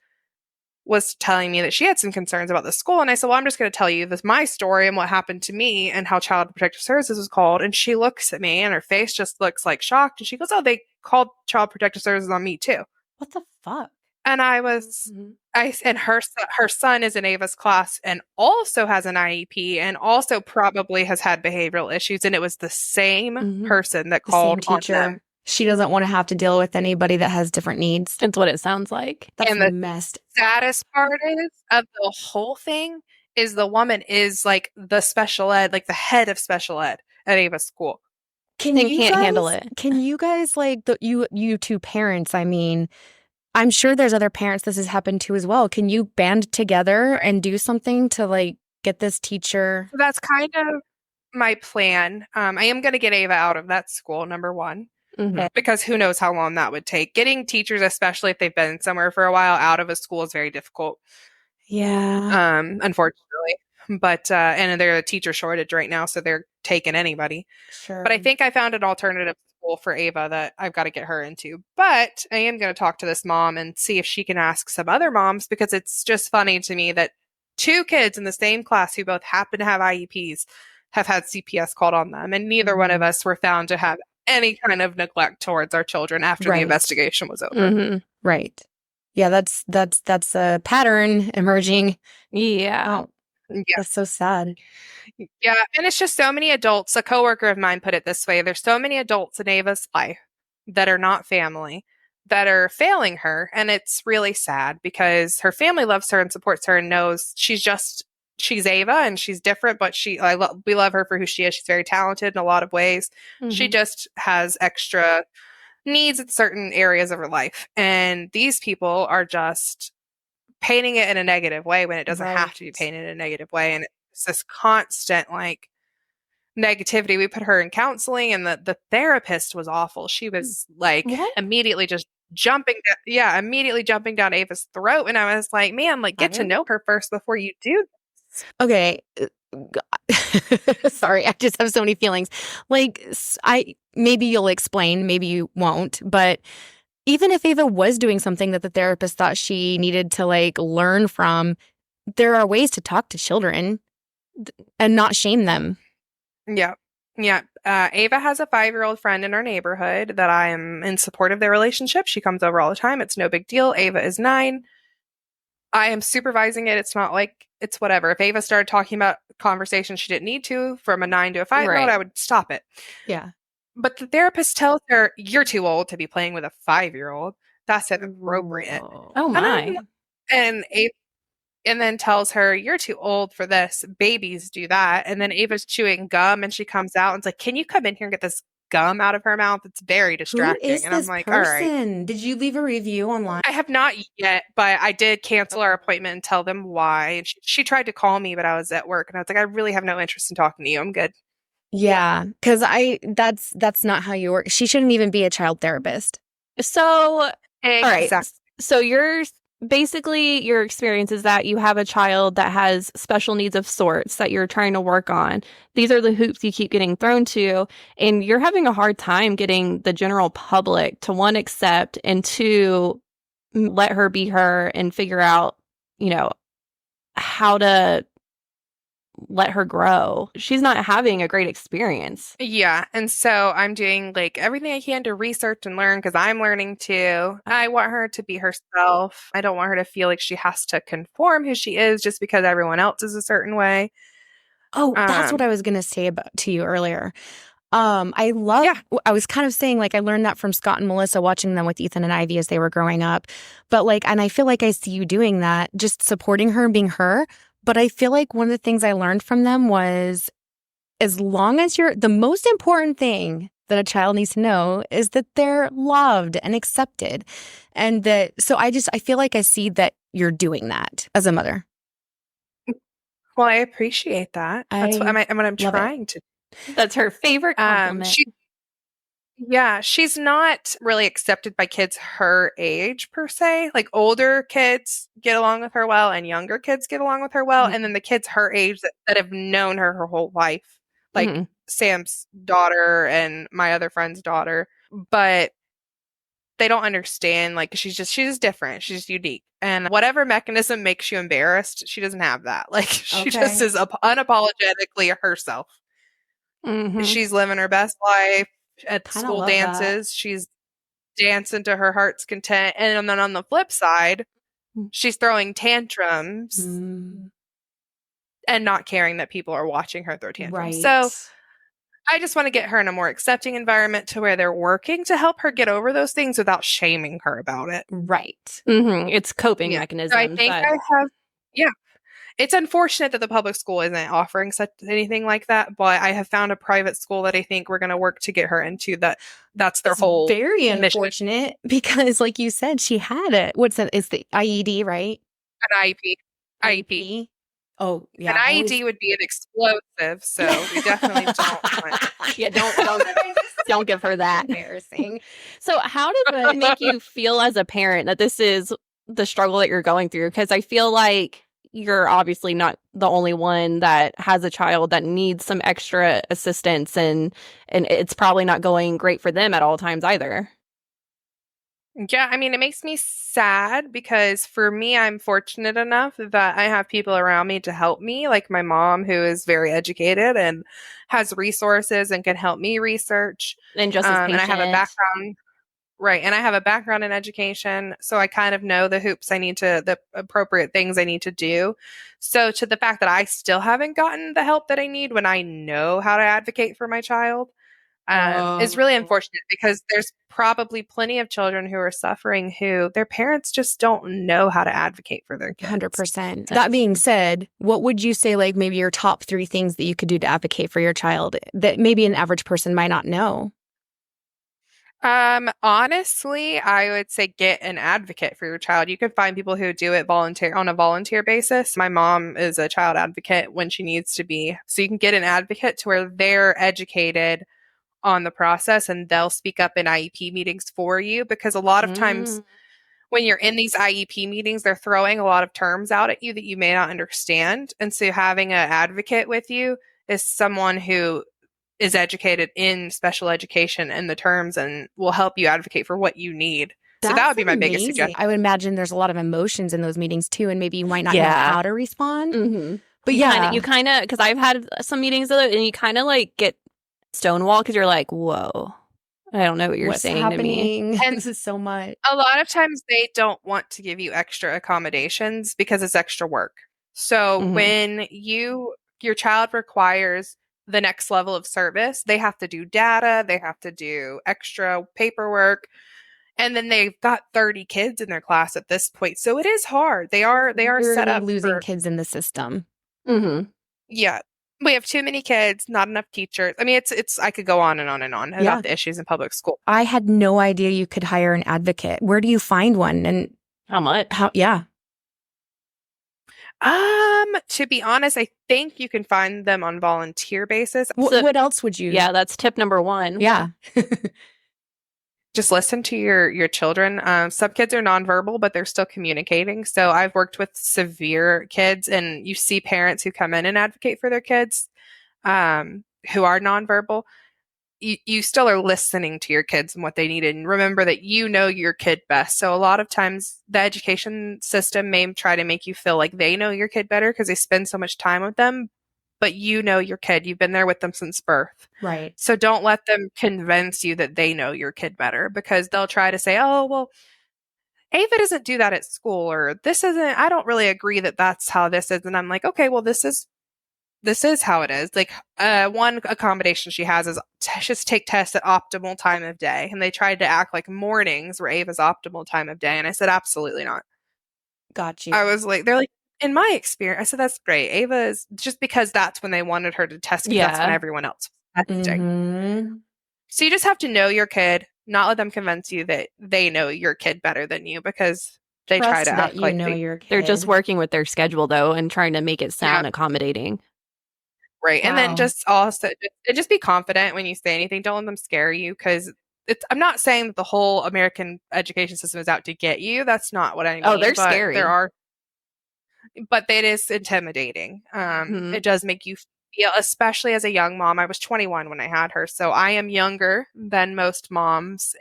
was telling me that she had some concerns about the school. And I said, well, I'm just going to tell you my story and what happened to me and how Child Protective Services was called. And she looks at me and her face just looks like shocked. And she goes, oh, they called Child Protective Services on me too. What the fuck? And I was, and her son is in Ava's class and also has an IEP and also probably has had behavioral issues. And it was the same person that called on them. She doesn't want to have to deal with anybody that has different needs. That's what it sounds like. That's and the messed. Saddest part is of the whole thing is the woman is like the special ed, like the head of special ed at Ava's school. Can't handle it. Can you guys like you two parents? I mean, I'm sure there's other parents this has happened to as well. Can you band together and do something to like get this teacher. So that's kind of my plan. I am going to get Ava out of that school, number one, because who knows how long that would take. Getting teachers, especially if they've been somewhere for a while, out of a school is very difficult. Yeah. Unfortunately. But and there's a teacher shortage right now, so they're taking anybody. Sure. But I think I found an alternative school for Ava that I've got to get her into. But I am going to talk to this mom and see if she can ask some other moms, because it's just funny to me that two kids in the same class who both happen to have IEPs have had CPS called on them, and neither one of us were found to have any kind of neglect towards our children after the investigation was over. Right. Yeah, that's a pattern emerging. Yeah. Oh, that's so sad. Yeah, and it's just so many adults. A coworker of mine put it this way: there's so many adults in Ava's life that are not family that are failing her, and it's really sad because her family loves her and supports her and knows she's Ava and she's different, but we love her for who she is. She's very talented in a lot of ways. She just has extra needs in certain areas of her life, and these people are just painting it in a negative way when it doesn't have to be painted in a negative way. And it's this constant like negativity. We put her in counseling, and the therapist was awful. She was like immediately immediately jumping down Ava's throat. And I was like, man, like get to know her first before you do this. Okay. Sorry, I just have so many feelings. Like, maybe you'll explain, maybe you won't, but even if Ava was doing something that the therapist thought she needed to like learn from, there are ways to talk to children and not shame them. Yeah. Yeah. Ava has a 5-year-old friend in our neighborhood that I am in support of their relationship. She comes over all the time. It's no big deal. Ava is 9. I am supervising it. It's not like it's whatever. If Ava started talking about conversations she didn't need to from a 9 to a 5-year-old, I would stop it. Yeah. But the therapist tells her, you're too old to be playing with a 5-year-old. That's inappropriate. Oh my. And then tells her, you're too old for this. Babies do that. And then Ava's chewing gum and she comes out and is like, can you come in here and get this gum out of her mouth? It's very distracting. Who is and this I'm like, person? all right. Did you leave a review online? I have not yet, but I did cancel our appointment and tell them why. And she tried to call me, but I was at work and I was like, I really have no interest in talking to you. I'm good. Yeah, because that's not how you work. She shouldn't even be a child therapist. So, exactly. All right. So your experience is that you have a child that has special needs of sorts that you're trying to work on. These are the hoops you keep getting thrown to, and you're having a hard time getting the general public to, one, accept, and two, let her be her and figure out, how to let her grow. She's not having a great experience. Yeah. And so I'm doing like everything I can to research and learn because I'm learning too. I want her to be herself. I don't want her to feel like she has to conform who she is just because everyone else is a certain way. Oh, that's what I was going to say to you earlier. I was kind of saying like I learned that from Scott and Melissa watching them with Ethan and Ivy as they were growing up. But like, and I feel like I see you doing that, just supporting her and being her. But I feel like one of the things I learned from them was as long as the most important thing that a child needs to know is that they're loved and accepted. And so I feel like I see that you're doing that as a mother. Well, I appreciate that. That's what I'm trying to do. That's her favorite compliment. She's not really accepted by kids her age per se. Like older kids get along with her well and younger kids get along with her well. And then the kids her age that have known her whole life, like Sam's daughter and my other friend's daughter, but they don't understand. Like she's just different. She's unique. And whatever mechanism makes you embarrassed, she doesn't have that. Like she just is unapologetically herself. She's living her best life. At school dances, she's dancing to her heart's content. And then on the flip side, she's throwing tantrums and not caring that people are watching her throw tantrums. So I just want to get her in a more accepting environment to where they're working to help her get over those things without shaming her about it. Right. It's coping mechanisms. So I think it's unfortunate that the public school isn't offering anything like that, but I have found a private school that I think we're going to work to get her into. That's their whole very mission. Unfortunate because, like you said, she had it. What's that? It's the IED, right? An IEP. IEP. Oh, An yeah. IED would be an explosive, so we definitely don't want. Yeah, don't give her that. Embarrassing. So how did it make you feel as a parent that this is the struggle that you're going through? Because I feel like you're obviously not the only one that has a child that needs some extra assistance, and it's probably not going great for them at all times either. Yeah, I mean, it makes me sad because for me, I'm fortunate enough that I have people around me to help me, like my mom, who is very educated and has resources and can help me research. And just as And I have a patient. background, right, and I have a background in education, so I kind of know the hoops I need to, the appropriate things I need to do. So to the fact that I still haven't gotten the help that I need when I know how to advocate for my child is really Oh. unfortunate because there's probably plenty of children who are suffering who their parents just don't know how to advocate for their kids. 100%. That being said, what would you say, like maybe your top 3 things that you could do to advocate for your child that maybe an average person might not know? Honestly, I would say get an advocate for your child. You can find people who do it on a volunteer basis. My mom is a child advocate when she needs to be. So you can get an advocate to where they're educated on the process and they'll speak up in IEP meetings for you because a lot of times when you're in these IEP meetings, they're throwing a lot of terms out at you that you may not understand. And so having an advocate with you is someone who is educated in special education and the terms and will help you advocate for what you need. So that would be my biggest amazing. suggestion. I would imagine there's a lot of emotions in those meetings too, and maybe you might not know Yeah. how to respond. Mm-hmm. But You kind of, because I've had some meetings and you kind of like get stonewall because you're like, whoa, I don't know what you're what's saying happening? to me. And this is so much. a lot of times they don't want to give you extra accommodations because it's extra work. So Mhm. when your child requires the next level of service, they have to do data, they have to do extra paperwork, and then they've got 30 kids in their class at this point. So it is hard. They are set Literally up losing for, kids in the system. Mm-hmm. yeah. We have too many kids, not enough teachers. I mean, it's I could go on and on and on Yeah. about the issues in public school. I had no idea you could hire an advocate. Where do you find one? And How much? how? Yeah. To be honest, I think you can find them on volunteer basis. So- What else would you? Yeah, that's tip number 1. Yeah. Just listen to your children. Some kids are nonverbal, but they're still communicating. So I've worked with severe kids, and you see parents who come in and advocate for their kids who are nonverbal. You still are listening to your kids and what they need, and remember that you know your kid best. So a lot of times the education system may try to make you feel like they know your kid better because they spend so much time with them, but you know your kid. You've been there with them since birth. Right. So don't let them convince you that they know your kid better because they'll try to say, oh, well, Ava doesn't do that at school, or I don't really agree that that's how this is. And I'm like, okay, well, this is how it is. Like, one accommodation she has is just take tests at optimal time of day. And they tried to act like mornings were Ava's optimal time of day. And I said, absolutely not. Got you. I was like, they're like, in my experience, I said, that's great. Ava is just because that's when they wanted her to test. Because that's when Yeah. everyone else was testing. Mhm. So you just have to know your kid, not let them convince you that they know your kid better than you because they try Trust to that act you like know they, your kid. They're just working with their schedule though and trying to make it sound accommodating. right. And then Wow. just also just be confident when you say anything. Don't let them scare you because I'm not saying that the whole American education system is out to get you. That's not what I mean. Oh, they're but scary. but it is intimidating. Mhm. It does make you feel, especially as a young mom. I was 21 when I had her, so I am younger than most moms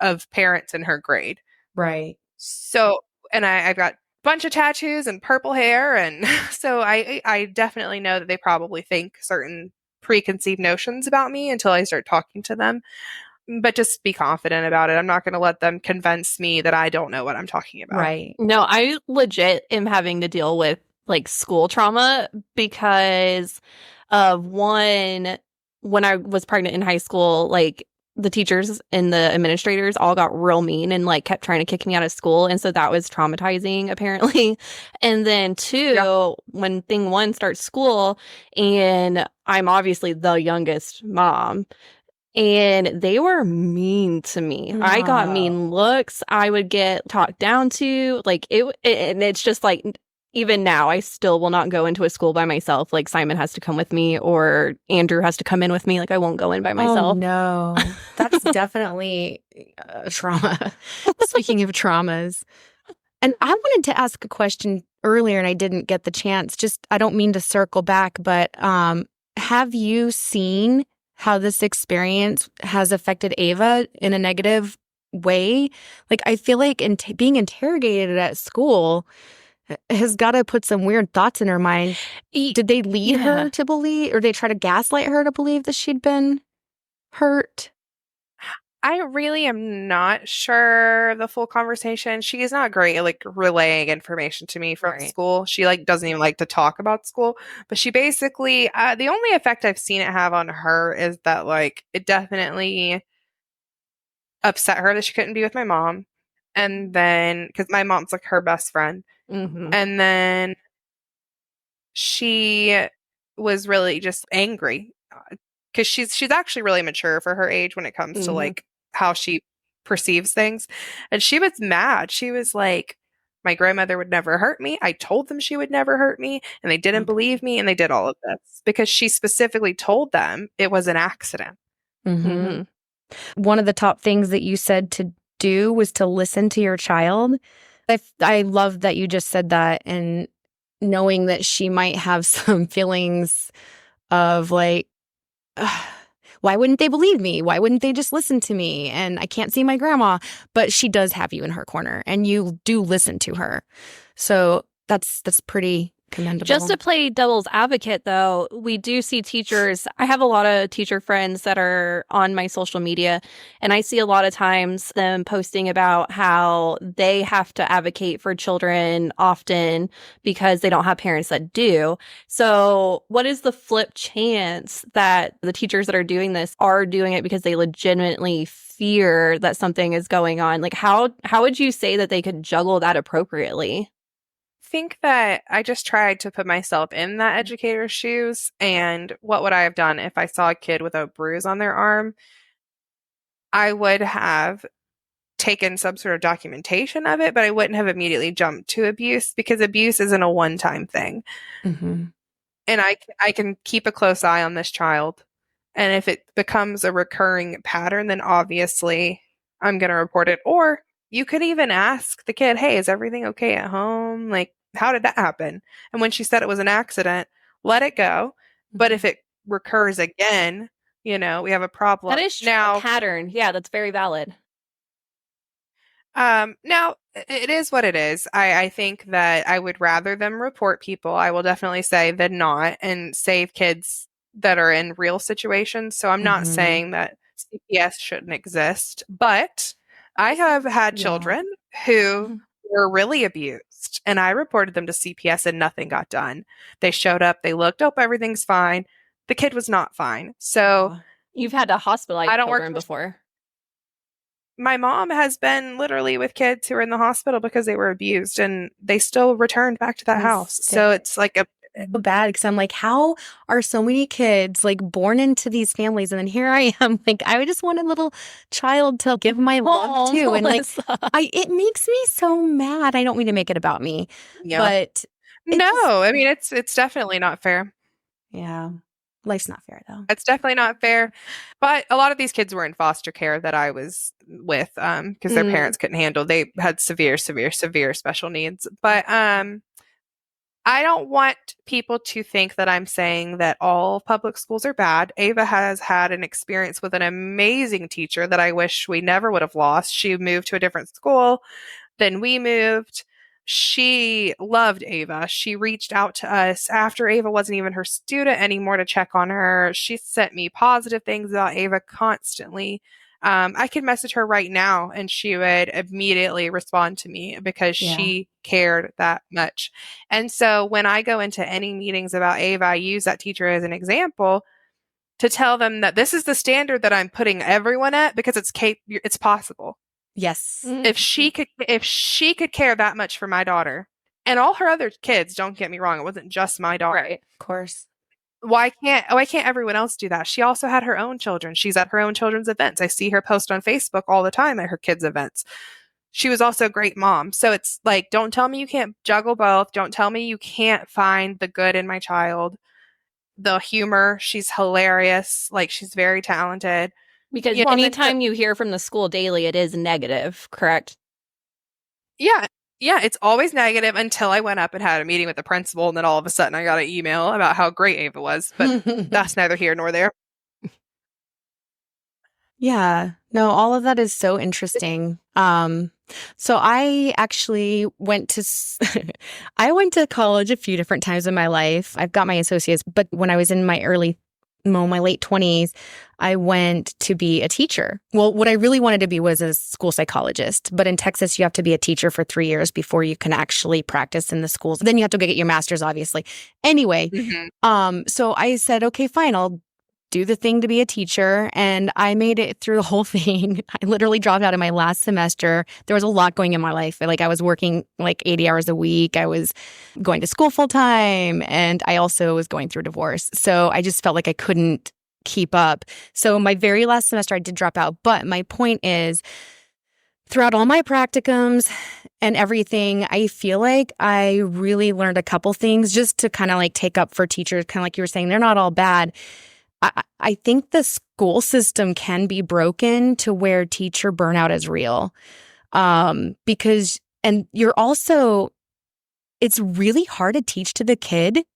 of parents in her grade. Right. So, and I've got a bunch of tattoos and purple hair, and so I definitely know that they probably think certain preconceived notions about me until I start talking to them. But just be confident about it. I'm not going to let them convince me that I don't know what I'm talking about. Right. No, I legit am having to deal with like school trauma because of one, when I was pregnant in high school, like the teachers and the administrators all got real mean and like kept trying to kick me out of school. And so that was traumatizing apparently. And then 2, when thing 1 starts school and I'm obviously the youngest mom, and they were mean to me. I got mean looks. I would get talked down to. Like and it's just like even now, I still will not go into a school by myself. Like Simon has to come with me or Andrew has to come in with me. Like I won't go in by myself. Oh, no. That's definitely a trauma. Speaking of traumas. And I wanted to ask a question earlier and I didn't get the chance. Just, I don't mean to circle back, but have you seen how this experience has affected Ava in a negative way? Like, I feel like being interrogated at school has got to put some weird thoughts in her mind. Did they lead her to believe, or they try to gaslight her to believe that she'd been hurt? I really am not sure the full conversation. She is not great at like relaying information to me from school. She like doesn't even like to talk about school, but she basically the only effect I've seen it have on her is that like it definitely upset her that she couldn't be with my mom. And then because my mom's like her best friend. And then she was really just angry because she's actually really mature for her age when it comes to like how she perceives things. And she was mad. She was like, my grandmother would never hurt me. I told them she would never hurt me, and they didn't believe me, and they did all of this because she specifically told them it was an accident. One of the top things that you said to do was to listen to your child. I love that you just said that, and knowing that she might have some feelings of like, why wouldn't they believe me? Why wouldn't they just listen to me? And I can't see my grandma, but she does have you in her corner and you do listen to her. So that's pretty commendable. Just to play devil's advocate, though, we do see teachers. I have a lot of teacher friends that are on my social media, and I see a lot of times them posting about how they have to advocate for children often because they don't have parents that do. So what is the flip chance that the teachers that are doing this are doing it because they legitimately fear that something is going on? Like, how would you say that they could juggle that appropriately? Think that I just tried to put myself in that educator's shoes, and what would I have done if I saw a kid with a bruise on their arm? I would have taken some sort of documentation of it, but I wouldn't have immediately jumped to abuse because abuse isn't a one-time thing. And I can keep a close eye on this child, and if it becomes a recurring pattern, then obviously I'm going to report it. Or you could even ask the kid, hey, is everything okay at home? Like, how did that happen? And when she said it was an accident, let it go. But if it recurs again, we have a problem. That is now a pattern. Yeah, that's very valid. Now it is what it is. I think that I would rather them report people, I will definitely say, than not, and save kids that are in real situations. So I'm not saying that CPS shouldn't exist, but I have had children who were really abused, and I reported them to CPS and nothing got done. They showed up, they looked, oh, everything's fine. The kid was not fine. So you've had to hospitalize children before. My mom has been literally with kids who are in the hospital because they were abused, and they still returned back to that house. So it's like bad, because I'm like, how are so many kids like born into these families, and then here I am, like, I just want a little child to give my love to, and like, it makes me so mad. I don't mean to make it about me, but no, I mean it's definitely not fair. Yeah, life's not fair though. It's definitely not fair. But a lot of these kids were in foster care that I was with, because their parents couldn't handle. They had severe special needs. But I don't want people to think that I'm saying that all public schools are bad. Ava has had an experience with an amazing teacher that I wish we never would have lost. She moved to a different school than we moved. She loved Ava. She reached out to us after Ava wasn't even her student anymore to check on her. She sent me positive things about Ava constantly. I could message her right now and she would immediately respond to me because she cared that much. And so when I go into any meetings about Ava, I use that teacher as an example to tell them that this is the standard that I'm putting everyone at, because it's possible. Yes. If she could care that much for my daughter and all her other kids, don't get me wrong, it wasn't just my daughter. Right. Of course. Why can't everyone else do that? She also had her own children. She's at her own children's events. I see her post on Facebook all the time at her kids' events. she was also a great mom. So it's like, don't tell me you can't juggle both. Don't tell me you can't find the good in my child. The humor, she's hilarious. Like, she's very talented. Because anytime you hear from the school daily, it is negative, correct? Yeah. Yeah, it's always negative until I went up and had a meeting with the principal, and then all of a sudden I got an email about how great Ava was. But that's neither here nor there. Yeah. No, all of that is so interesting. So I actually went to I went to college a few different times in my life. I've got my associates, but when I was in my late 20s, I went to be a teacher. Well, what I really wanted to be was a school psychologist. But in Texas, you have to be a teacher for 3 years before you can actually practice in the schools. Then you have to go get your master's, obviously. Anyway, so I said, okay, fine, I'll do the thing to be a teacher. And I made it through the whole thing. I literally dropped out of my last semester. There was a lot going in my life. Like, I was working like 80 hours a week. I was going to school full time. And I also was going through divorce. So I just felt like I couldn't keep up. So my very last semester, I did drop out. But my point is, throughout all my practicums and everything, I feel like I really learned a couple things just to kind of like take up for teachers. Kind of like you were saying, they're not all bad. I think the school system can be broken to where teacher burnout is real. Because, and you're also, it's really hard to teach to the kid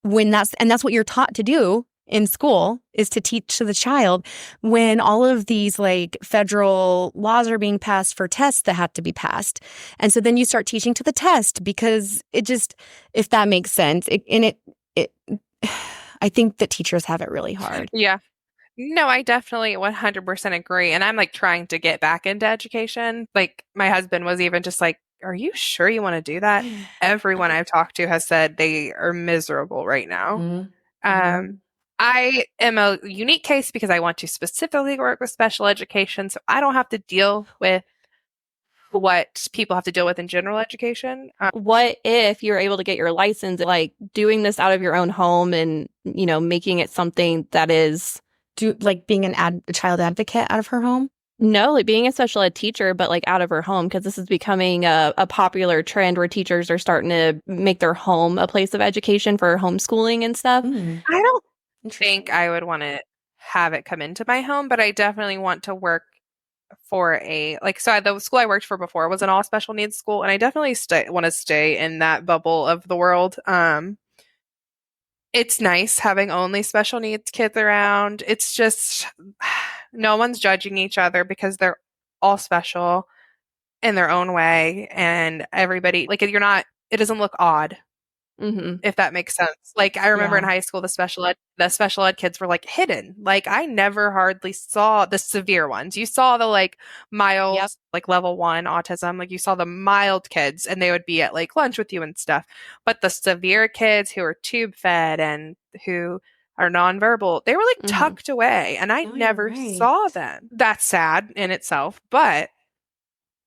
when that's what you're taught to do in school, is to teach to the child, when all of these like federal laws are being passed for tests that have to be passed. And so then you start teaching to the test, because it just, if that makes sense, I think that teachers have it really hard. Yeah. No, I definitely 100% agree. And I'm like trying to get back into education. Like, my husband was even just like, are you sure you want to do that? Everyone I've talked to has said they are miserable right now. I am a unique case because I want to specifically work with special education. So I don't have to deal with what people have to deal with in general education. What if you're able to get your license, like doing this out of your own home and, making it something that is like being a child advocate out of her home? No, like being a special ed teacher, but like out of her home, because this is becoming a popular trend where teachers are starting to make their home a place of education for homeschooling and stuff. I don't think I would want to have it come into my home, but I definitely want to work for the school I worked for before was an all special needs school, and I definitely want to stay in that bubble of the world. It's nice having only special needs kids around. It's just no one's judging each other because they're all special in their own way, and everybody, like, it doesn't look odd. If that makes sense. Like, I remember in high school, the special ed kids were like hidden. Like, I never hardly saw the severe ones. You saw the like mild, like level 1 autism. Like, you saw the mild kids, and they would be at like lunch with you and stuff. But the severe kids who are tube fed and who are nonverbal, they were like tucked away, and I never saw them. That's sad in itself, but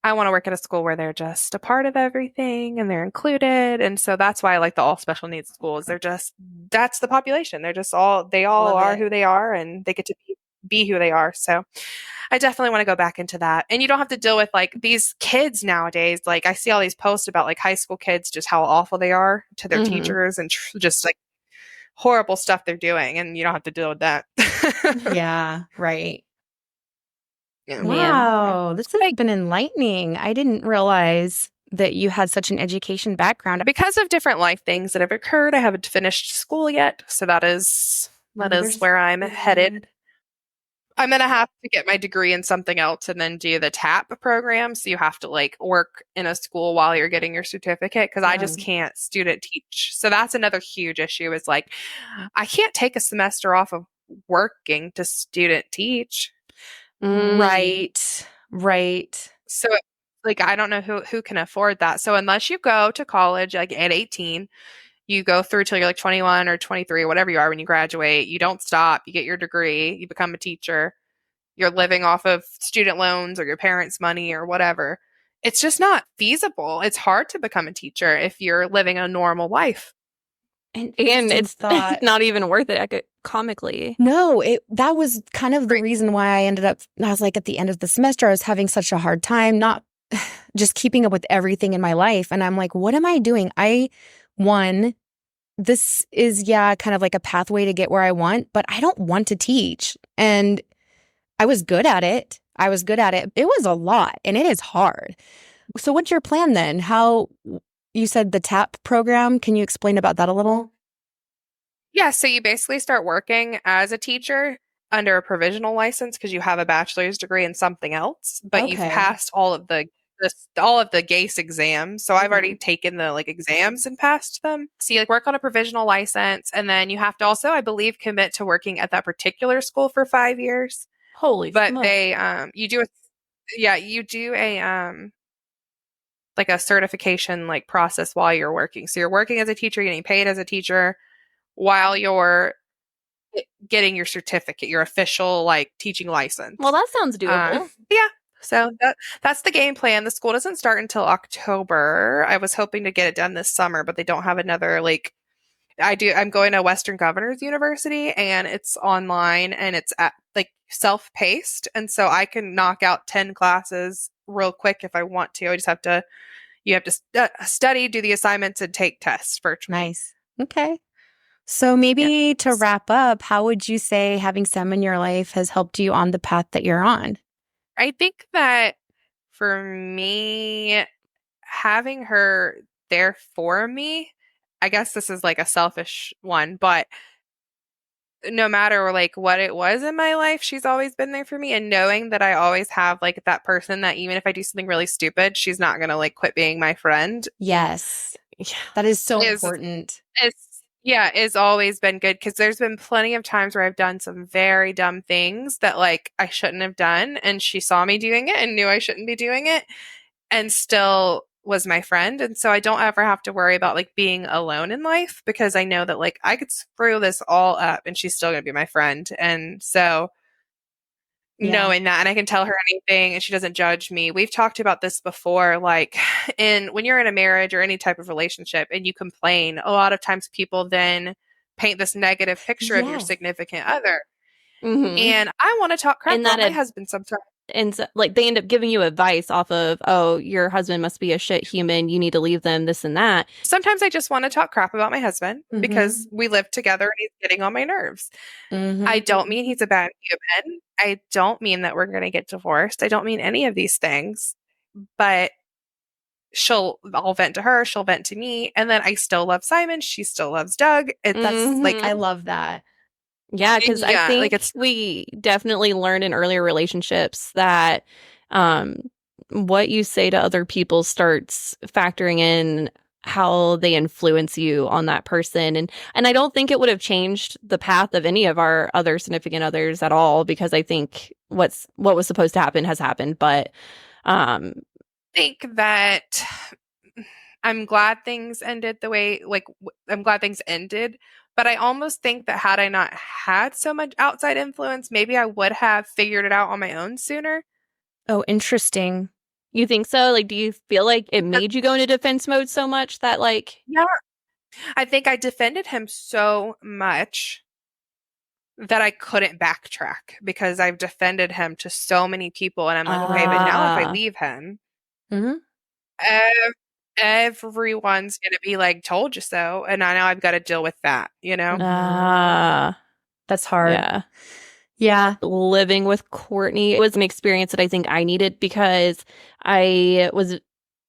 I want to work at a school where they're just a part of everything and they're included. And so that's why I like the all special needs schools. That's the population. They all are who they are, and they get to be who they are. So I definitely want to go back into that. And you don't have to deal with like these kids nowadays. Like, I see all these posts about like high school kids, just how awful they are to their teachers and just like horrible stuff they're doing. And you don't have to deal with that. Yeah, right. Yeah. Wow, this has been enlightening. I didn't realize that you had such an education background. Because of different life things that have occurred, I haven't finished school yet. So that is where I'm headed. I'm going to have to get my degree in something else and then do the TAP program. So you have to like work in a school while you're getting your certificate, because I just can't student teach. So that's another huge issue, is like, I can't take a semester off of working to student teach. Right. So like, I don't know who can afford that. So unless you go to college like at 18, you go through till you're like 21 or 23 or whatever you are when you graduate, you don't stop, you get your degree, you become a teacher, you're living off of student loans or your parents' money or whatever. It's just not feasible. It's hard to become a teacher if you're living a normal life. And it's not even worth it economically. No, that was kind of the reason why I was like, at the end of the semester, I was having such a hard time, not just keeping up with everything in my life. And I'm like, what am I doing? This is, kind of like a pathway to get where I want, but I don't want to teach. And I was good at it. It was a lot and it is hard. So what's your plan then? You said the TAP program. Can you explain about that a little? Yeah, so you basically start working as a teacher under a provisional license because you have a bachelor's degree in something else, but you've passed all of the GACE exams. So I've already taken the exams and passed them. So you work on a provisional license, and then you have to also, I believe, commit to working at that particular school for 5 years. Holy But smokes. you do a certification process while you're working. So you're working as a teacher, getting paid as a teacher while you're getting your certificate, your official teaching license. Well, that sounds doable. Yeah. So that's the game plan. The school doesn't start until October. I was hoping to get it done this summer, but they don't have another I'm going to Western Governors University, and it's online and it's at self-paced, and so I can knock out 10 classes real quick if I want to. You have to study, do the assignments, and take tests virtually. Nice. Okay. So maybe to wrap up, how would you say having Sam in your life has helped you on the path that you're on? I think that for me, having her there for me, I guess this is a selfish one, but no matter what it was in my life, she's always been there for me. And knowing that I always have that person that even if I do something really stupid, she's not going to quit being my friend. Yes. That is so important. It's always been good, because there's been plenty of times where I've done some very dumb things that I shouldn't have done, and she saw me doing it and knew I shouldn't be doing it and still was my friend. And so I don't ever have to worry about being alone in life, because I know that I could screw this all up and she's still going to be my friend. And so knowing that, and I can tell her anything and she doesn't judge me. We've talked about this before, when you're in a marriage or any type of relationship and you complain, a lot of times people then paint this negative picture of your significant other. Mm-hmm. And I want to talk crap about my husband sometimes. And so, they end up giving you advice off of, oh, your husband must be a shit human, you need to leave them, this and that. Sometimes I just want to talk crap about my husband because we live together and he's getting on my nerves. I don't mean he's a bad human. I don't mean that we're going to get divorced. I don't mean any of these things. But I'll vent to her, she'll vent to me, and then I still love Simon, she still loves Doug. I love that. Yeah, because I think we definitely learned in earlier relationships that what you say to other people starts factoring in how they influence you on that person. And I don't think it would have changed the path of any of our other significant others at all, because I think what was supposed to happen has happened. But I think that I'm glad things ended the way, I'm glad things ended. But I almost think that had I not had so much outside influence, maybe I would have figured it out on my own sooner. Oh, interesting. You think so? Do you feel like it made you go into defense mode so much that Yeah. I think I defended him so much that I couldn't backtrack, because I've defended him to so many people, and I'm okay, but now if I leave him, everyone's gonna be told you so, and I know I've got to deal with that, That's hard. Yeah. Living with Courtney was an experience that I think I needed, because I was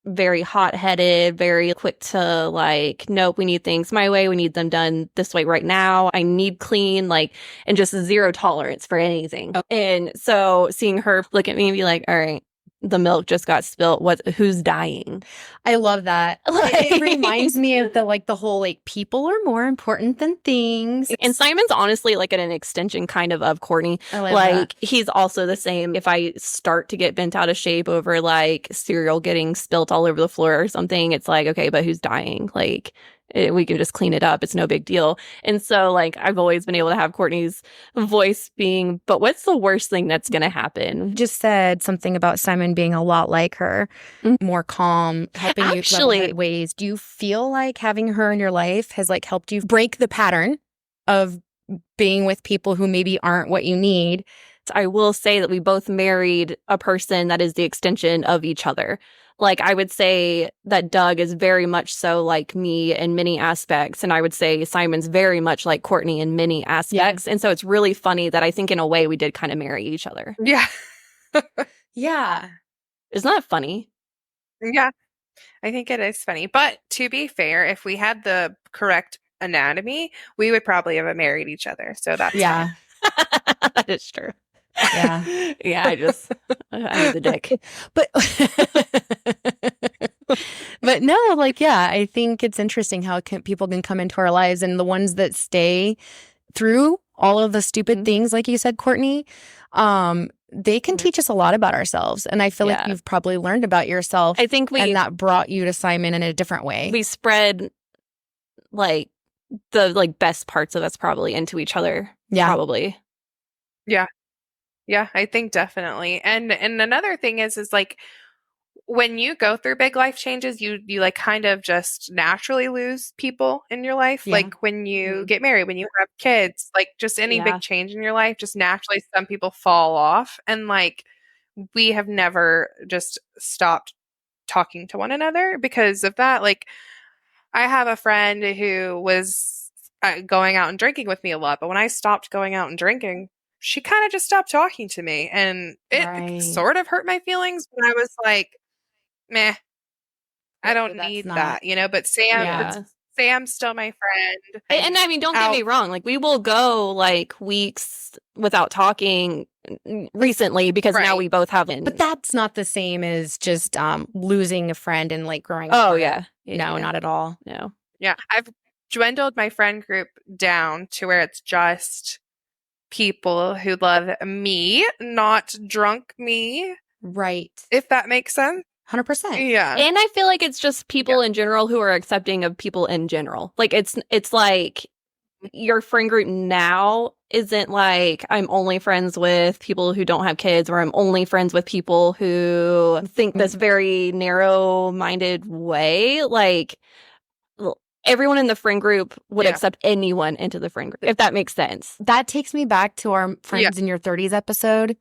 very hot-headed, very quick to nope, we need things my way, we need them done this way right now, I need clean, and just zero tolerance for anything. And so seeing her look at me and be like, all right, the milk just got spilt. Who's dying? I love that. It reminds me of the whole people are more important than things. And Simon's honestly an extension kind of Courtney. I love that. He's also the same. If I start to get bent out of shape over cereal getting spilt all over the floor or something, it's okay, but who's dying? We can just clean it up. It's no big deal. And so I've always been able to have Courtney's voice being, but what's the worst thing that's going to happen? You just said something about Simon being a lot like her, more calm, helping you level-headed ways. Do you feel like having her in your life has helped you break the pattern of being with people who maybe aren't what you need, I will say that we both married a person that is the extension of each other. Like, I would say that Doug is very much so like me in many aspects. And I would say Simon's very much like Courtney in many aspects. And so it's really funny that I think in a way we did kind of marry each other. Yeah. Yeah. Isn't that funny? Yeah. I think it is funny. But to be fair, if we had the correct anatomy, we would probably have married each other. So that's Yeah. That is true. Yeah. Yeah, I need the dick. But but no, like, yeah, I think it's interesting how people can come into our lives, and the ones that stay through all of the stupid things, like you said, Courtney, they can teach us a lot about ourselves. And I feel like you've probably learned about yourself. I think and that brought you to Simon in a different way. We spread like the best parts of us probably into each other. Yeah. Probably. Yeah. Yeah, I think definitely. And another thing is like when you go through big life changes, you like kind of just naturally lose people in your life. Yeah. Like when you get married, when you have kids, like just any big change in your life, just naturally some people fall off. And like we have never just stopped talking to one another because of that. Like I have a friend who was going out and drinking with me a lot, but when I stopped going out and drinking, she kind of just stopped talking to me, and it sort of hurt my feelings. But I was like, meh, I don't need that, you know. But Sam's still my friend. And I mean, don't get me wrong. Like, we will go like weeks without talking recently because now we both haven't. But that's not the same as just losing a friend and like growing up. Oh, No, not at all. No. Yeah. I've dwindled my friend group down to where it's just people who love me, not drunk me. Right. If that makes sense. 100%. Yeah. And I feel like it's just people in general who are accepting of people in general. Like it's like your friend group now isn't like I'm only friends with people who don't have kids, or I'm only friends with people who think this very narrow-minded way. Like everyone in the friend group would accept anyone into the friend group, if that makes sense. That takes me back to our Friends in Your 30s episode,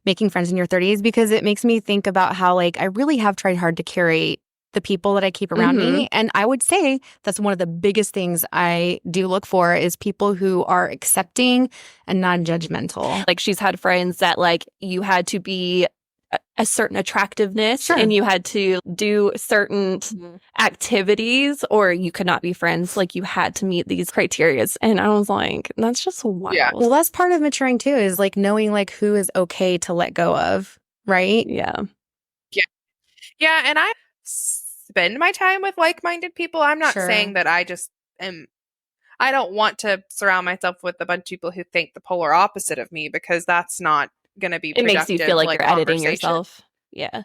making friends in your 30s, because it makes me think about how like I really have tried hard to curate the people that I keep around me. And I would say that's one of the biggest things I do look for is people who are accepting and non-judgmental. Like she's had friends that like you had to be a certain attractiveness and you had to do certain activities or you could not be friends. Like you had to meet these criterias. And I was like, that's just wild. Yeah. Well, that's part of maturing too, is like knowing like who is okay to let go of. Right. Yeah. Yeah. Yeah. And I spend my time with like-minded people. I'm not saying that I just am. I don't want to surround myself with a bunch of people who think the polar opposite of me, because that's not going to be productive. It makes you feel like you're editing yourself. Yeah.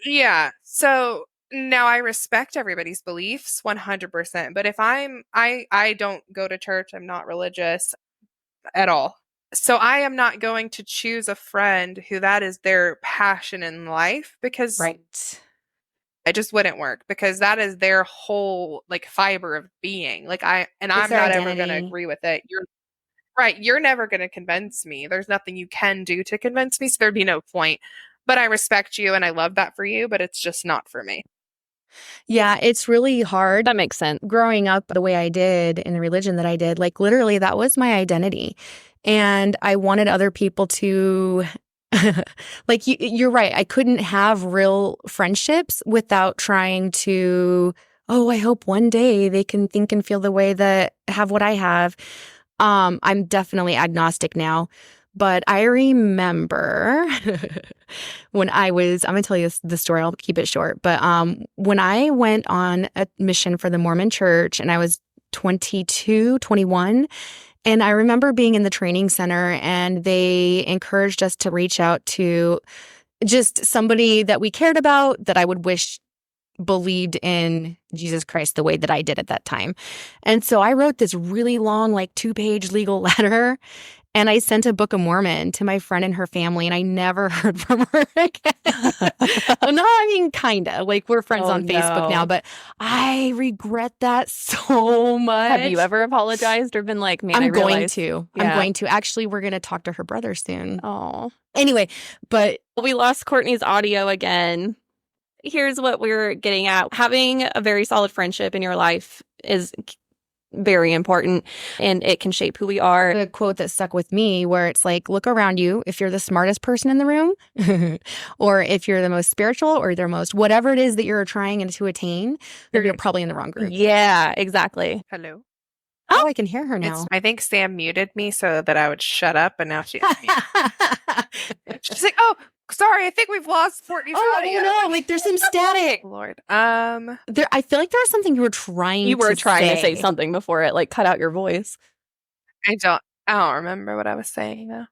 Yeah. So now I respect everybody's beliefs 100%. But if I don't go to church, I'm not religious at all. So I am not going to choose a friend who that is their passion in life, because it just wouldn't work, because that is their whole like fiber of being. Like I'm not ever going to agree with it. You're never going to convince me. There's nothing you can do to convince me, so there'd be no point. But I respect you and I love that for you, but it's just not for me. Yeah, it's really hard. That makes sense. Growing up the way I did in the religion that I did, like literally that was my identity. And I wanted other people to like you're right. I couldn't have real friendships without trying to, I hope one day they can think and feel the way that have what I have. I'm definitely agnostic now, but I remember when I'm going to tell you the story, I'll keep it short. But when I went on a mission for the Mormon church and I was 22, 21, and I remember being in the training center and they encouraged us to reach out to just somebody that we cared about, that I would wish believed in Jesus Christ the way that I did at that time. And so I wrote this really long, like 2-page legal letter. And I sent a Book of Mormon to my friend and her family, and I never heard from her again. No, I mean, kind of. Like, we're friends on Facebook now, but I regret that so much. Have you ever apologized or been like, man, I'm going to. Yeah. I'm going to. Actually, we're going to talk to her brother soon. Oh. Anyway, but we lost Courtney's audio again. Here's what we're getting at. Having a very solid friendship in your life is very important, and it can shape who we are. The quote that stuck with me, where it's like, look around you. If you're the smartest person in the room, or if you're the most spiritual, or the most whatever it is that you're trying to attain, you're probably in the wrong group. Yeah, exactly. Hello. Oh, I can hear her now. I think Sam muted me so that I would shut up, and now she's she's like, "Oh, sorry, I think we've lost Courtney's audio." Oh no, like there's some static. Lord, I feel like there was something you were trying. You were to trying say. to say something before it like cut out your voice. I don't remember what I was saying though.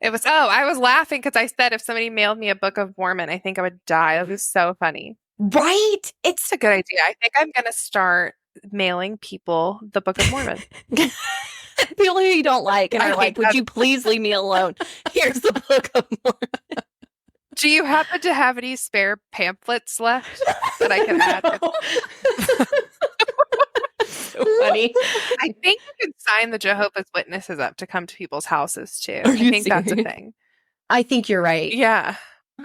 It was I was laughing because I said if somebody mailed me a Book of Mormon, I think I would die. It was so funny. Right? It's a good idea. I think I'm gonna start mailing people the Book of Mormon. People who you don't like and are like, would you please leave me alone? Here's the Book of Mormon. Do you happen to have any spare pamphlets left that I can add? So funny. I think you can sign the Jehovah's Witnesses up to come to people's houses too. Are I you think that's a serious? thing. I think you're right. Yeah.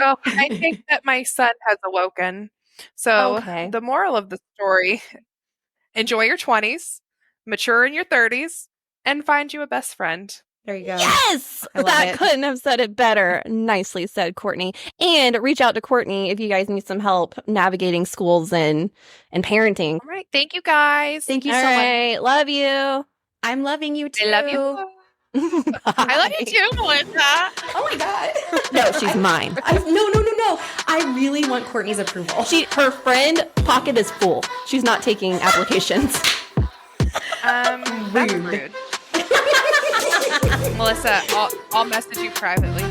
Oh, I think that my son has awoken. So Okay. the moral of the story, enjoy your 20s, mature in your 30s, and find you a best friend. There you go. Yes! I love That it. couldn't have said it better. Nicely said, Courtney. And reach out to Courtney if you guys need some help navigating schools and parenting. All right. Thank you guys. Thank you All so much. right. Love you. I'm loving you too. I love you. I love you too, Melissa. Oh my god. No, she's mine. No. I really want Courtney's approval. Her friend pocket is full. She's not taking applications. That's rude. Melissa, I'll message you privately.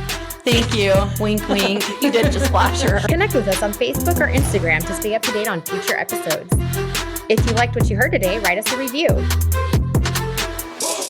Thank you. Wink, wink. You did just flash her. Connect with us on Facebook or Instagram to stay up to date on future episodes. If you liked what you heard today, write us a review.